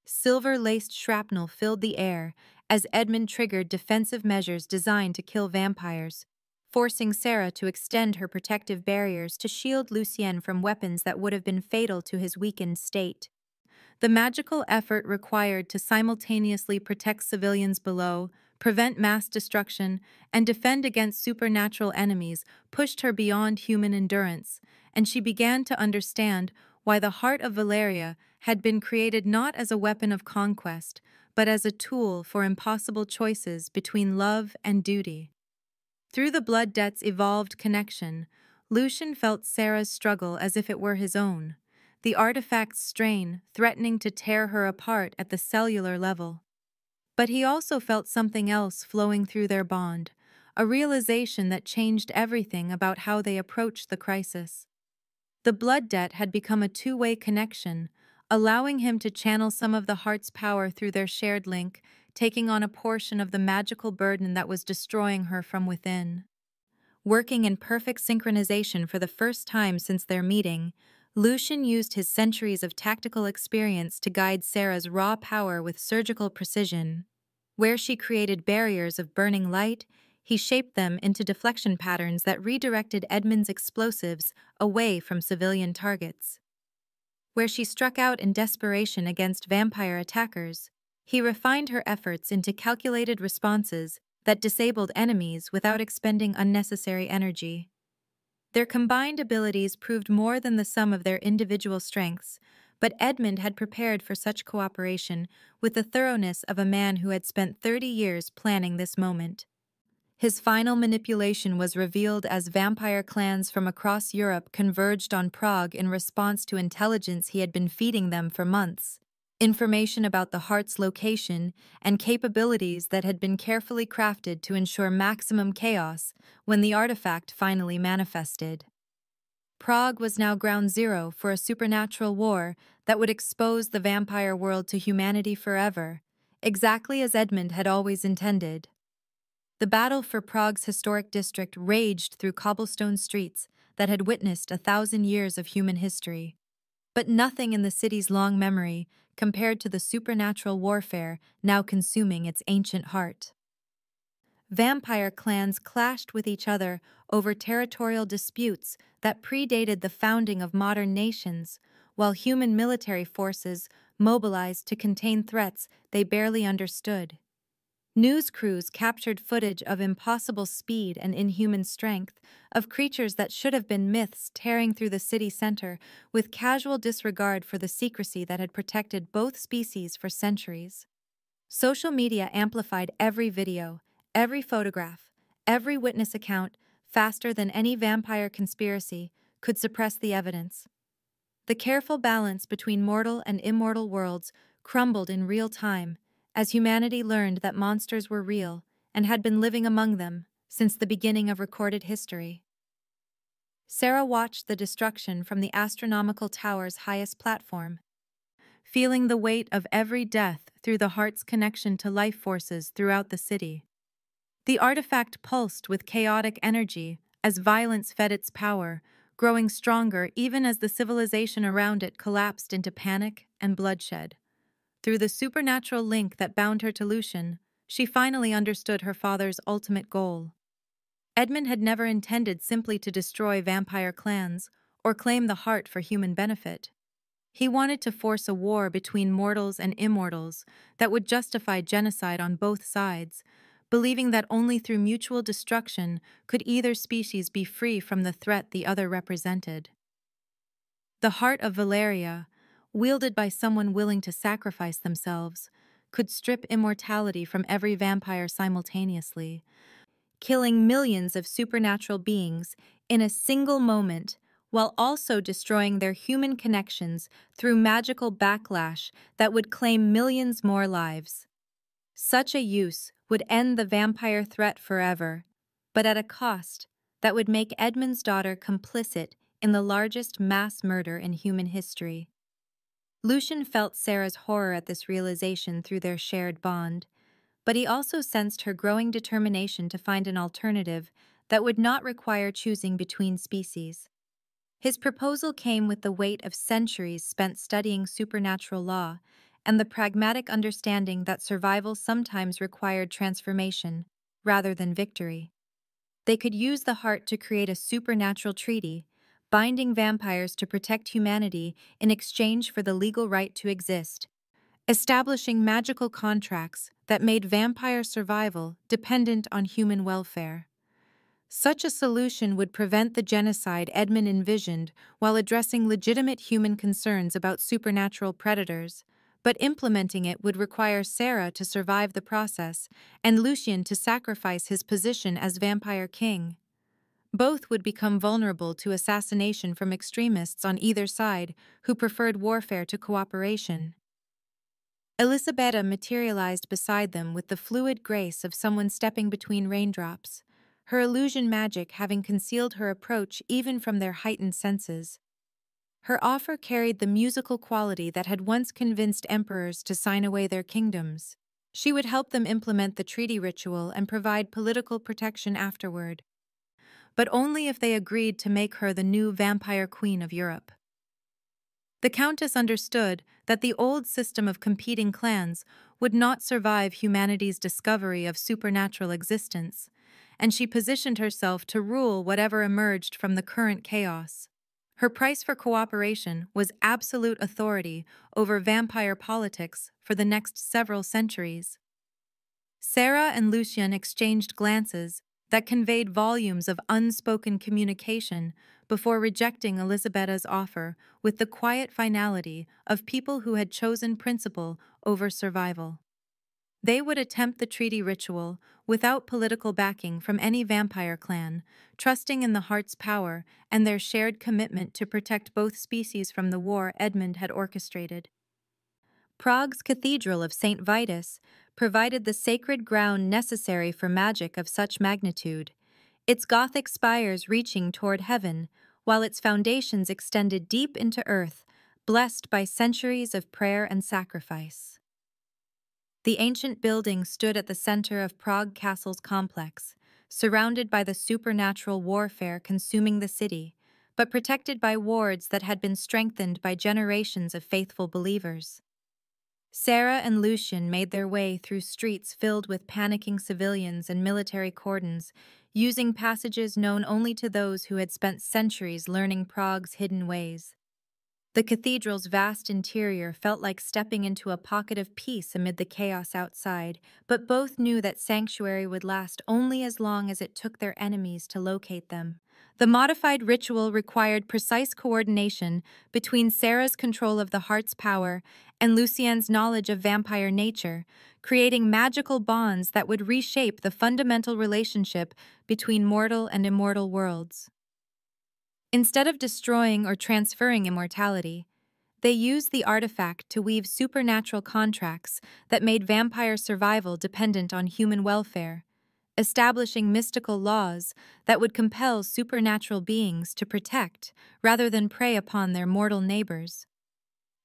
Silver-laced shrapnel filled the air as Edmund triggered defensive measures designed to kill vampires, forcing Sarah to extend her protective barriers to shield Lucien from weapons that would have been fatal to his weakened state. The magical effort required to simultaneously protect civilians below, prevent mass destruction, and defend against supernatural enemies pushed her beyond human endurance, and she began to understand why the heart of Valeria had been created not as a weapon of conquest, but as a tool for impossible choices between love and duty. Through the blood debt's evolved connection, Lucien felt Sarah's struggle as if it were his own, the artifact's strain threatening to tear her apart at the cellular level. But he also felt something else flowing through their bond, a realization that changed everything about how they approached the crisis. The blood debt had become a two-way connection, allowing him to channel some of the heart's power through their shared link, taking on a portion of the magical burden that was destroying her from within. Working in perfect synchronization for the first time since their meeting, Lucien used his centuries of tactical experience to guide Sarah's raw power with surgical precision. Where she created barriers of burning light, he shaped them into deflection patterns that redirected Edmund's explosives away from civilian targets. Where she struck out in desperation against vampire attackers, he refined her efforts into calculated responses that disabled enemies without expending unnecessary energy. Their combined abilities proved more than the sum of their individual strengths, but Edmund had prepared for such cooperation with the thoroughness of a man who had spent 30 years planning this moment. His final manipulation was revealed as vampire clans from across Europe converged on Prague in response to intelligence he had been feeding them for months. Information about the heart's location and capabilities that had been carefully crafted to ensure maximum chaos when the artifact finally manifested. Prague was now ground zero for a supernatural war that would expose the vampire world to humanity forever, exactly as Edmund had always intended. The battle for Prague's historic district raged through cobblestone streets that had witnessed 1,000 years of human history. But nothing in the city's long memory compared to the supernatural warfare now consuming its ancient heart. Vampire clans clashed with each other over territorial disputes that predated the founding of modern nations, while human military forces mobilized to contain threats they barely understood. News crews captured footage of impossible speed and inhuman strength, of creatures that should have been myths tearing through the city center, with casual disregard for the secrecy that had protected both species for centuries. Social media amplified every video, every photograph, every witness account, faster than any vampire conspiracy could suppress the evidence. The careful balance between mortal and immortal worlds crumbled in real time, as humanity learned that monsters were real and had been living among them since the beginning of recorded history. Sarah watched the destruction from the astronomical tower's highest platform, feeling the weight of every death through the heart's connection to life forces throughout the city. The artifact pulsed with chaotic energy, as violence fed its power, growing stronger even as the civilization around it collapsed into panic and bloodshed. Through the supernatural link that bound her to Lucian, she finally understood her father's ultimate goal. Edmund had never intended simply to destroy vampire clans or claim the heart for human benefit. He wanted to force a war between mortals and immortals that would justify genocide on both sides, believing that only through mutual destruction could either species be free from the threat the other represented. The heart of Valeria, wielded by someone willing to sacrifice themselves, could strip immortality from every vampire simultaneously, killing millions of supernatural beings in a single moment, while also destroying their human connections through magical backlash that would claim millions more lives. Such a use would end the vampire threat forever, but at a cost that would make Edmund's daughter complicit in the largest mass murder in human history. Lucian felt Sarah's horror at this realization through their shared bond, but he also sensed her growing determination to find an alternative that would not require choosing between species. His proposal came with the weight of centuries spent studying supernatural law and the pragmatic understanding that survival sometimes required transformation rather than victory. They could use the heart to create a supernatural treaty, binding vampires to protect humanity in exchange for the legal right to exist, establishing magical contracts that made vampire survival dependent on human welfare. Such a solution would prevent the genocide Edmund envisioned while addressing legitimate human concerns about supernatural predators, but implementing it would require Sarah to survive the process and Lucian to sacrifice his position as vampire king. Both would become vulnerable to assassination from extremists on either side who preferred warfare to cooperation. Elisabetta materialized beside them with the fluid grace of someone stepping between raindrops, her illusion magic having concealed her approach even from their heightened senses. Her offer carried the musical quality that had once convinced emperors to sign away their kingdoms. She would help them implement the treaty ritual and provide political protection afterward, but only if they agreed to make her the new vampire queen of Europe. The Countess understood that the old system of competing clans would not survive humanity's discovery of supernatural existence, and she positioned herself to rule whatever emerged from the current chaos. Her price for cooperation was absolute authority over vampire politics for the next several centuries. Sarah and Lucian exchanged glances that conveyed volumes of unspoken communication before rejecting Elisabetta's offer with the quiet finality of people who had chosen principle over survival. They would attempt the treaty ritual without political backing from any vampire clan, trusting in the heart's power and their shared commitment to protect both species from the war Edmund had orchestrated. Prague's Cathedral of St. Vitus provided the sacred ground necessary for magic of such magnitude, its Gothic spires reaching toward heaven, while its foundations extended deep into earth, blessed by centuries of prayer and sacrifice. The ancient building stood at the center of Prague Castle's complex, surrounded by the supernatural warfare consuming the city, but protected by wards that had been strengthened by generations of faithful believers. Sarah and Lucian made their way through streets filled with panicking civilians and military cordons, using passages known only to those who had spent centuries learning Prague's hidden ways. The cathedral's vast interior felt like stepping into a pocket of peace amid the chaos outside, but both knew that sanctuary would last only as long as it took their enemies to locate them. The modified ritual required precise coordination between Sarah's control of the heart's power and Lucien's knowledge of vampire nature, creating magical bonds that would reshape the fundamental relationship between mortal and immortal worlds. Instead of destroying or transferring immortality, they used the artifact to weave supernatural contracts that made vampire survival dependent on human welfare, establishing mystical laws that would compel supernatural beings to protect rather than prey upon their mortal neighbors.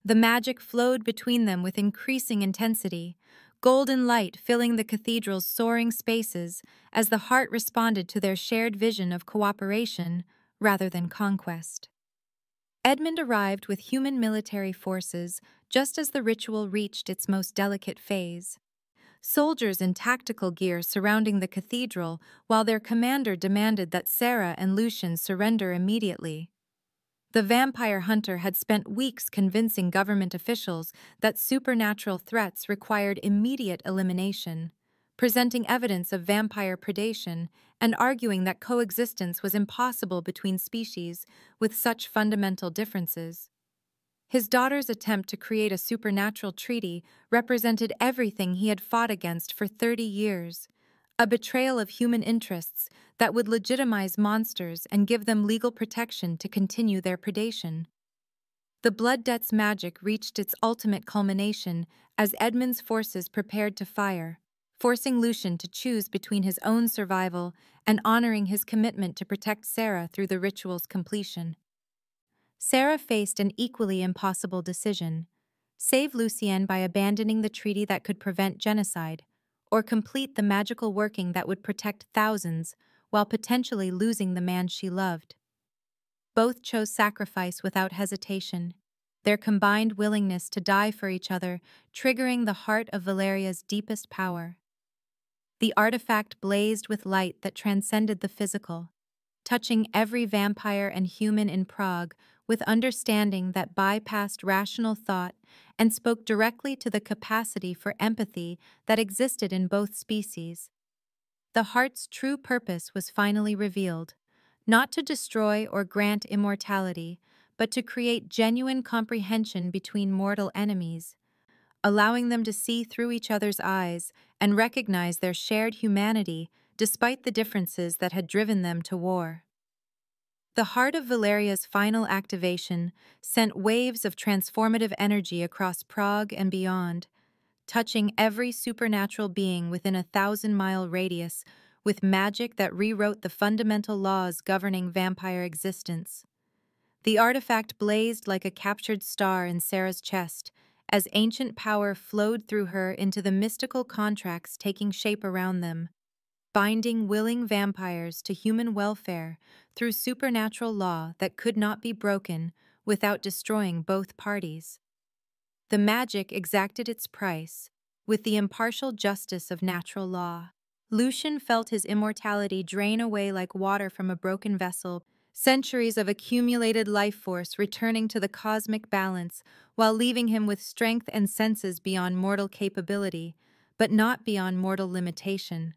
The magic flowed between them with increasing intensity, golden light filling the cathedral's soaring spaces as the heart responded to their shared vision of cooperation rather than conquest. Edmund arrived with human military forces just as the ritual reached its most delicate phase. Soldiers in tactical gear surrounding the cathedral while their commander demanded that Sarah and Lucian surrender immediately. The vampire hunter had spent weeks convincing government officials that supernatural threats required immediate elimination, presenting evidence of vampire predation and arguing that coexistence was impossible between species with such fundamental differences. His daughter's attempt to create a supernatural treaty represented everything he had fought against for 30 years, a betrayal of human interests that would legitimize monsters and give them legal protection to continue their predation. The Blood Debt's magic reached its ultimate culmination as Edmund's forces prepared to fire, forcing Lucian to choose between his own survival and honoring his commitment to protect Sarah through the ritual's completion. Sarah faced an equally impossible decision: save Lucien by abandoning the treaty that could prevent genocide, or complete the magical working that would protect thousands while potentially losing the man she loved. Both chose sacrifice without hesitation, their combined willingness to die for each other triggering the heart of Valeria's deepest power. The artifact blazed with light that transcended the physical, touching every vampire and human in Prague with understanding that bypassed rational thought and spoke directly to the capacity for empathy that existed in both species. The heart's true purpose was finally revealed, not to destroy or grant immortality, but to create genuine comprehension between mortal enemies, allowing them to see through each other's eyes and recognize their shared humanity despite the differences that had driven them to war. The heart of Valeria's final activation sent waves of transformative energy across Prague and beyond, touching every supernatural being within a 1,000-mile radius with magic that rewrote the fundamental laws governing vampire existence. The artifact blazed like a captured star in Sarah's chest as ancient power flowed through her into the mystical contracts taking shape around them, binding willing vampires to human welfare through supernatural law that could not be broken without destroying both parties. The magic exacted its price with the impartial justice of natural law. Lucian felt his immortality drain away like water from a broken vessel, centuries of accumulated life force returning to the cosmic balance while leaving him with strength and senses beyond mortal capability, but not beyond mortal limitation.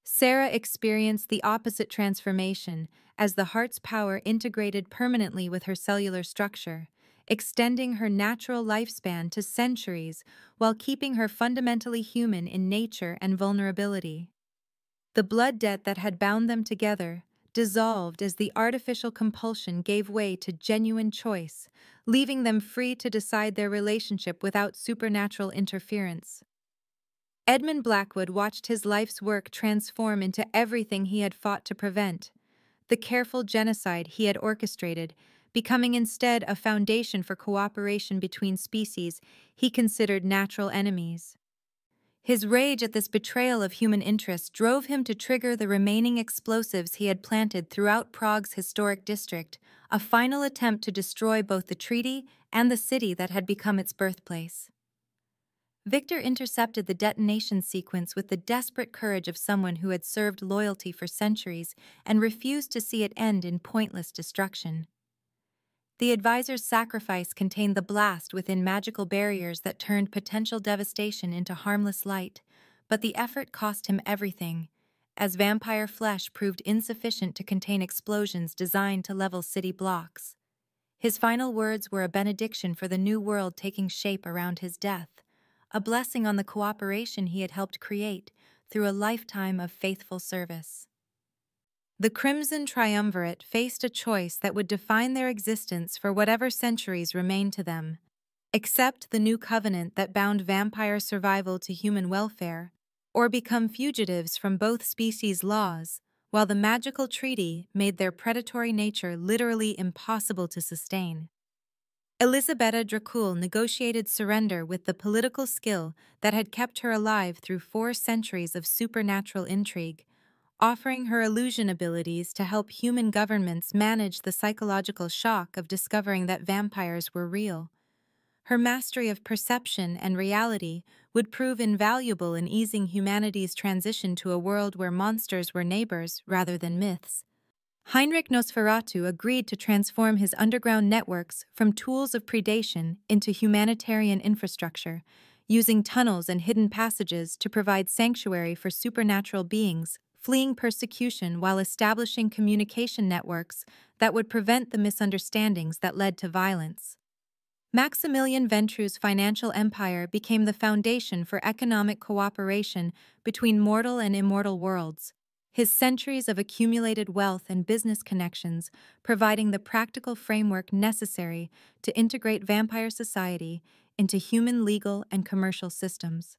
Sarah experienced the opposite transformation as the heart's power integrated permanently with her cellular structure, extending her natural lifespan to centuries while keeping her fundamentally human in nature and vulnerability. The blood debt that had bound them together dissolved as the artificial compulsion gave way to genuine choice, leaving them free to decide their relationship without supernatural interference. Edmund Blackwood watched his life's work transform into everything he had fought to prevent, the careful genocide he had orchestrated, becoming instead a foundation for cooperation between species he considered natural enemies. His rage at this betrayal of human interest drove him to trigger the remaining explosives he had planted throughout Prague's historic district, a final attempt to destroy both the treaty and the city that had become its birthplace. Victor intercepted the detonation sequence with the desperate courage of someone who had served loyalty for centuries and refused to see it end in pointless destruction. The advisor's sacrifice contained the blast within magical barriers that turned potential devastation into harmless light, but the effort cost him everything, as vampire flesh proved insufficient to contain explosions designed to level city blocks. His final words were a benediction for the new world taking shape around his death, a blessing on the cooperation he had helped create through a lifetime of faithful service. The Crimson Triumvirate faced a choice that would define their existence for whatever centuries remained to them: accept the new covenant that bound vampire survival to human welfare, or become fugitives from both species' laws, while the magical treaty made their predatory nature literally impossible to sustain. Elisabetta Dracul negotiated surrender with the political skill that had kept her alive through 4 centuries of supernatural intrigue, offering her illusion abilities to help human governments manage the psychological shock of discovering that vampires were real. Her mastery of perception and reality would prove invaluable in easing humanity's transition to a world where monsters were neighbors rather than myths. Heinrich Nosferatu agreed to transform his underground networks from tools of predation into humanitarian infrastructure, using tunnels and hidden passages to provide sanctuary for supernatural beings, fleeing persecution while establishing communication networks that would prevent the misunderstandings that led to violence. Maximilian Ventru's financial empire became the foundation for economic cooperation between mortal and immortal worlds, his centuries of accumulated wealth and business connections providing the practical framework necessary to integrate vampire society into human legal and commercial systems.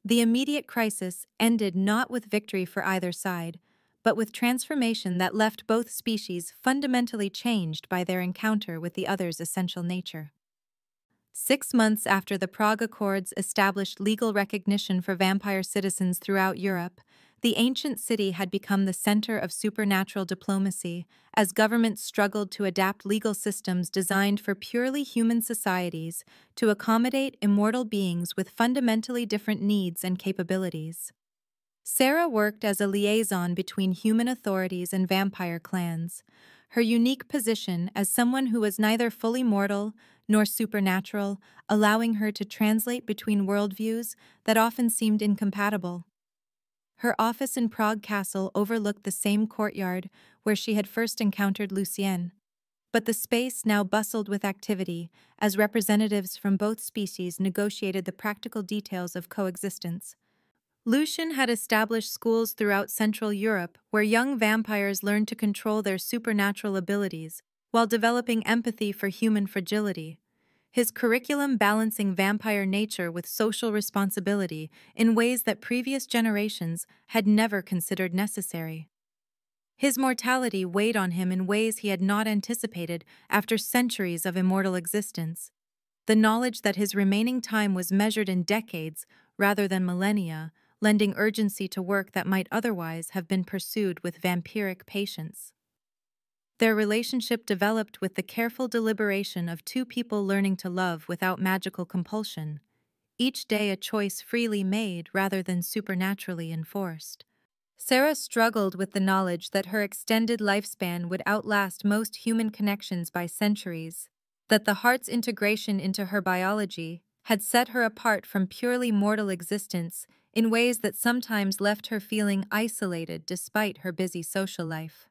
The immediate crisis ended not with victory for either side, but with transformation that left both species fundamentally changed by their encounter with the other's essential nature. 6 months after the Prague Accords established legal recognition for vampire citizens throughout Europe, the ancient city had become the center of supernatural diplomacy as governments struggled to adapt legal systems designed for purely human societies to accommodate immortal beings with fundamentally different needs and capabilities. Sarah worked as a liaison between human authorities and vampire clans, her unique position as someone who was neither fully mortal nor supernatural, allowing her to translate between worldviews that often seemed incompatible. Her office in Prague Castle overlooked the same courtyard where she had first encountered Lucien, but the space now bustled with activity as representatives from both species negotiated the practical details of coexistence. Lucien had established schools throughout Central Europe where young vampires learned to control their supernatural abilities while developing empathy for human fragility, his curriculum balancing vampire nature with social responsibility in ways that previous generations had never considered necessary. His mortality weighed on him in ways he had not anticipated after centuries of immortal existence. The knowledge that his remaining time was measured in decades rather than millennia, lending urgency to work that might otherwise have been pursued with vampiric patience. Their relationship developed with the careful deliberation of 2 people learning to love without magical compulsion, each day a choice freely made rather than supernaturally enforced. Sarah struggled with the knowledge that her extended lifespan would outlast most human connections by centuries, that the heart's integration into her biology had set her apart from purely mortal existence in ways that sometimes left her feeling isolated despite her busy social life.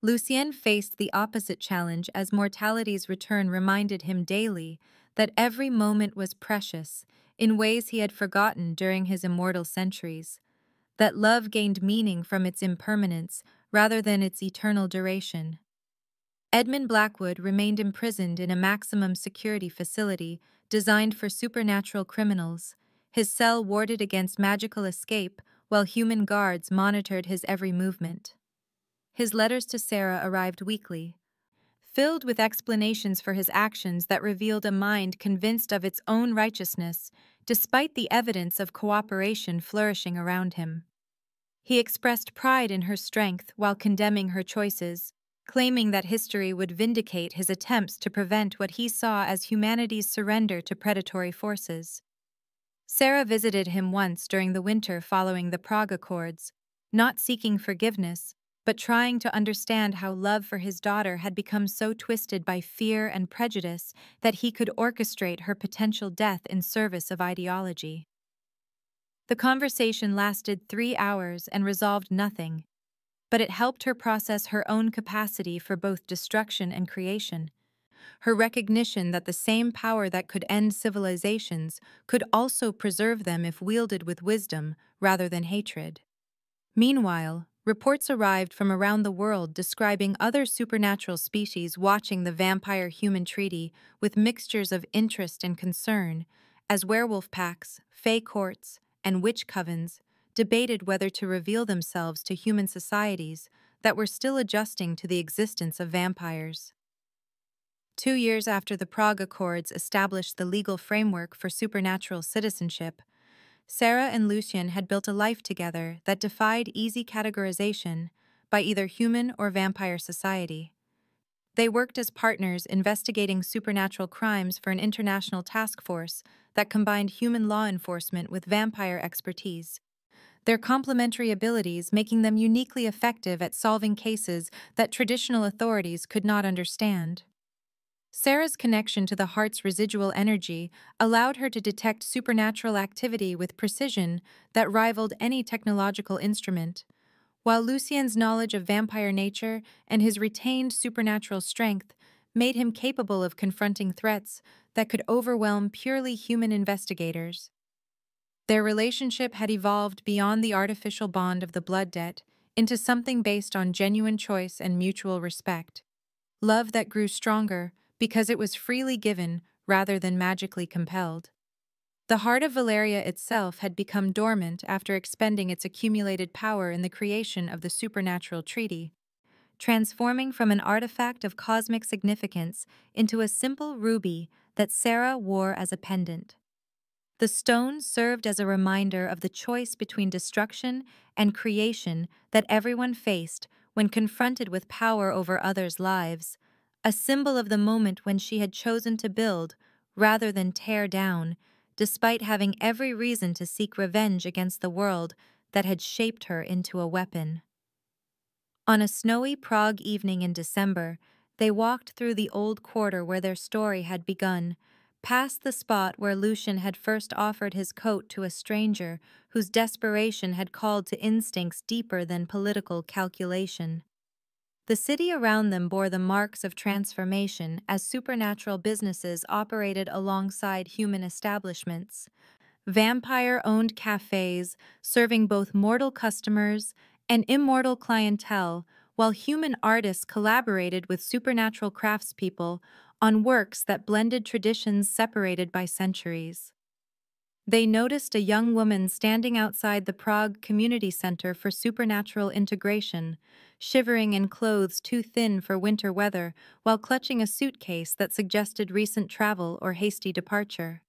Lucien faced the opposite challenge as mortality's return reminded him daily that every moment was precious in ways he had forgotten during his immortal centuries, that love gained meaning from its impermanence rather than its eternal duration. Edmund Blackwood remained imprisoned in a maximum security facility designed for supernatural criminals, his cell warded against magical escape while human guards monitored his every movement. His letters to Sarah arrived weekly, filled with explanations for his actions that revealed a mind convinced of its own righteousness, despite the evidence of cooperation flourishing around him. He expressed pride in her strength while condemning her choices, claiming that history would vindicate his attempts to prevent what he saw as humanity's surrender to predatory forces. Sarah visited him once during the winter following the Prague Accords, not seeking forgiveness, but trying to understand how love for his daughter had become so twisted by fear and prejudice that he could orchestrate her potential death in service of ideology. The conversation lasted 3 hours and resolved nothing, but it helped her process her own capacity for both destruction and creation, her recognition that the same power that could end civilizations could also preserve them if wielded with wisdom rather than hatred. Meanwhile, reports arrived from around the world describing other supernatural species watching the vampire-human treaty with mixtures of interest and concern, as werewolf packs, fae courts, and witch covens debated whether to reveal themselves to human societies that were still adjusting to the existence of vampires. 2 years after the Prague Accords established the legal framework for supernatural citizenship, Sarah and Lucien had built a life together that defied easy categorization by either human or vampire society. They worked as partners investigating supernatural crimes for an international task force that combined human law enforcement with vampire expertise, their complementary abilities making them uniquely effective at solving cases that traditional authorities could not understand. Sarah's connection to the heart's residual energy allowed her to detect supernatural activity with precision that rivaled any technological instrument, while Lucien's knowledge of vampire nature and his retained supernatural strength made him capable of confronting threats that could overwhelm purely human investigators. Their relationship had evolved beyond the artificial bond of the blood debt into something based on genuine choice and mutual respect. Love that grew stronger because it was freely given rather than magically compelled. The heart of Valeria itself had become dormant after expending its accumulated power in the creation of the supernatural treaty, transforming from an artifact of cosmic significance into a simple ruby that Sarah wore as a pendant. The stone served as a reminder of the choice between destruction and creation that everyone faced when confronted with power over others' lives, a symbol of the moment when she had chosen to build rather than tear down, despite having every reason to seek revenge against the world that had shaped her into a weapon. On a snowy Prague evening in December, they walked through the old quarter where their story had begun, past the spot where Lucien had first offered his coat to a stranger whose desperation had called to instincts deeper than political calculation. The city around them bore the marks of transformation as supernatural businesses operated alongside human establishments. Vampire-owned cafes serving both mortal customers and immortal clientele, while human artists collaborated with supernatural craftspeople on works that blended traditions separated by centuries. They noticed a young woman standing outside the Prague Community Center for Supernatural Integration, shivering in clothes too thin for winter weather while clutching a suitcase that suggested recent travel or hasty departure.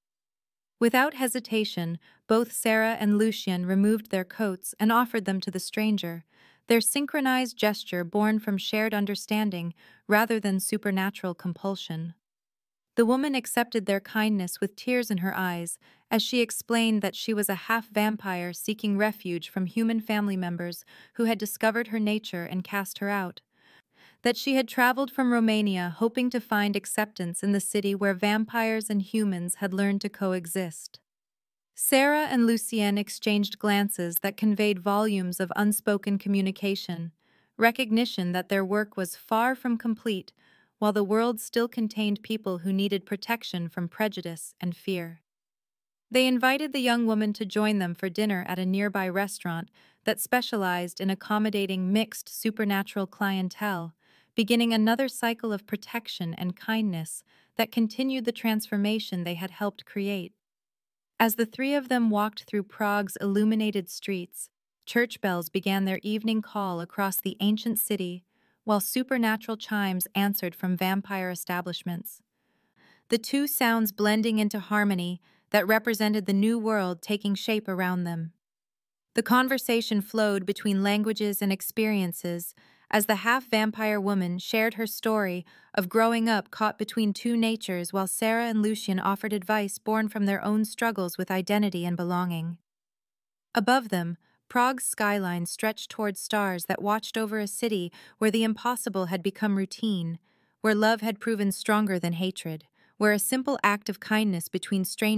Without hesitation, both Sarah and Lucien removed their coats and offered them to the stranger, their synchronized gesture born from shared understanding rather than supernatural compulsion. The woman accepted their kindness with tears in her eyes as she explained that she was a half-vampire seeking refuge from human family members who had discovered her nature and cast her out, that she had traveled from Romania hoping to find acceptance in the city where vampires and humans had learned to coexist. Sarah and Lucien exchanged glances that conveyed volumes of unspoken communication, recognition that their work was far from complete, while the world still contained people who needed protection from prejudice and fear. They invited the young woman to join them for dinner at a nearby restaurant that specialized in accommodating mixed supernatural clientele, beginning another cycle of protection and kindness that continued the transformation they had helped create. As the three of them walked through Prague's illuminated streets, church bells began their evening call across the ancient city, while supernatural chimes answered from vampire establishments. The two sounds blending into harmony that represented the new world taking shape around them. The conversation flowed between languages and experiences as the half-vampire woman shared her story of growing up caught between two natures while Sarah and Lucien offered advice born from their own struggles with identity and belonging. Above them, Prague's skyline stretched toward stars that watched over a city where the impossible had become routine, where love had proven stronger than hatred, where a simple act of kindness between strangers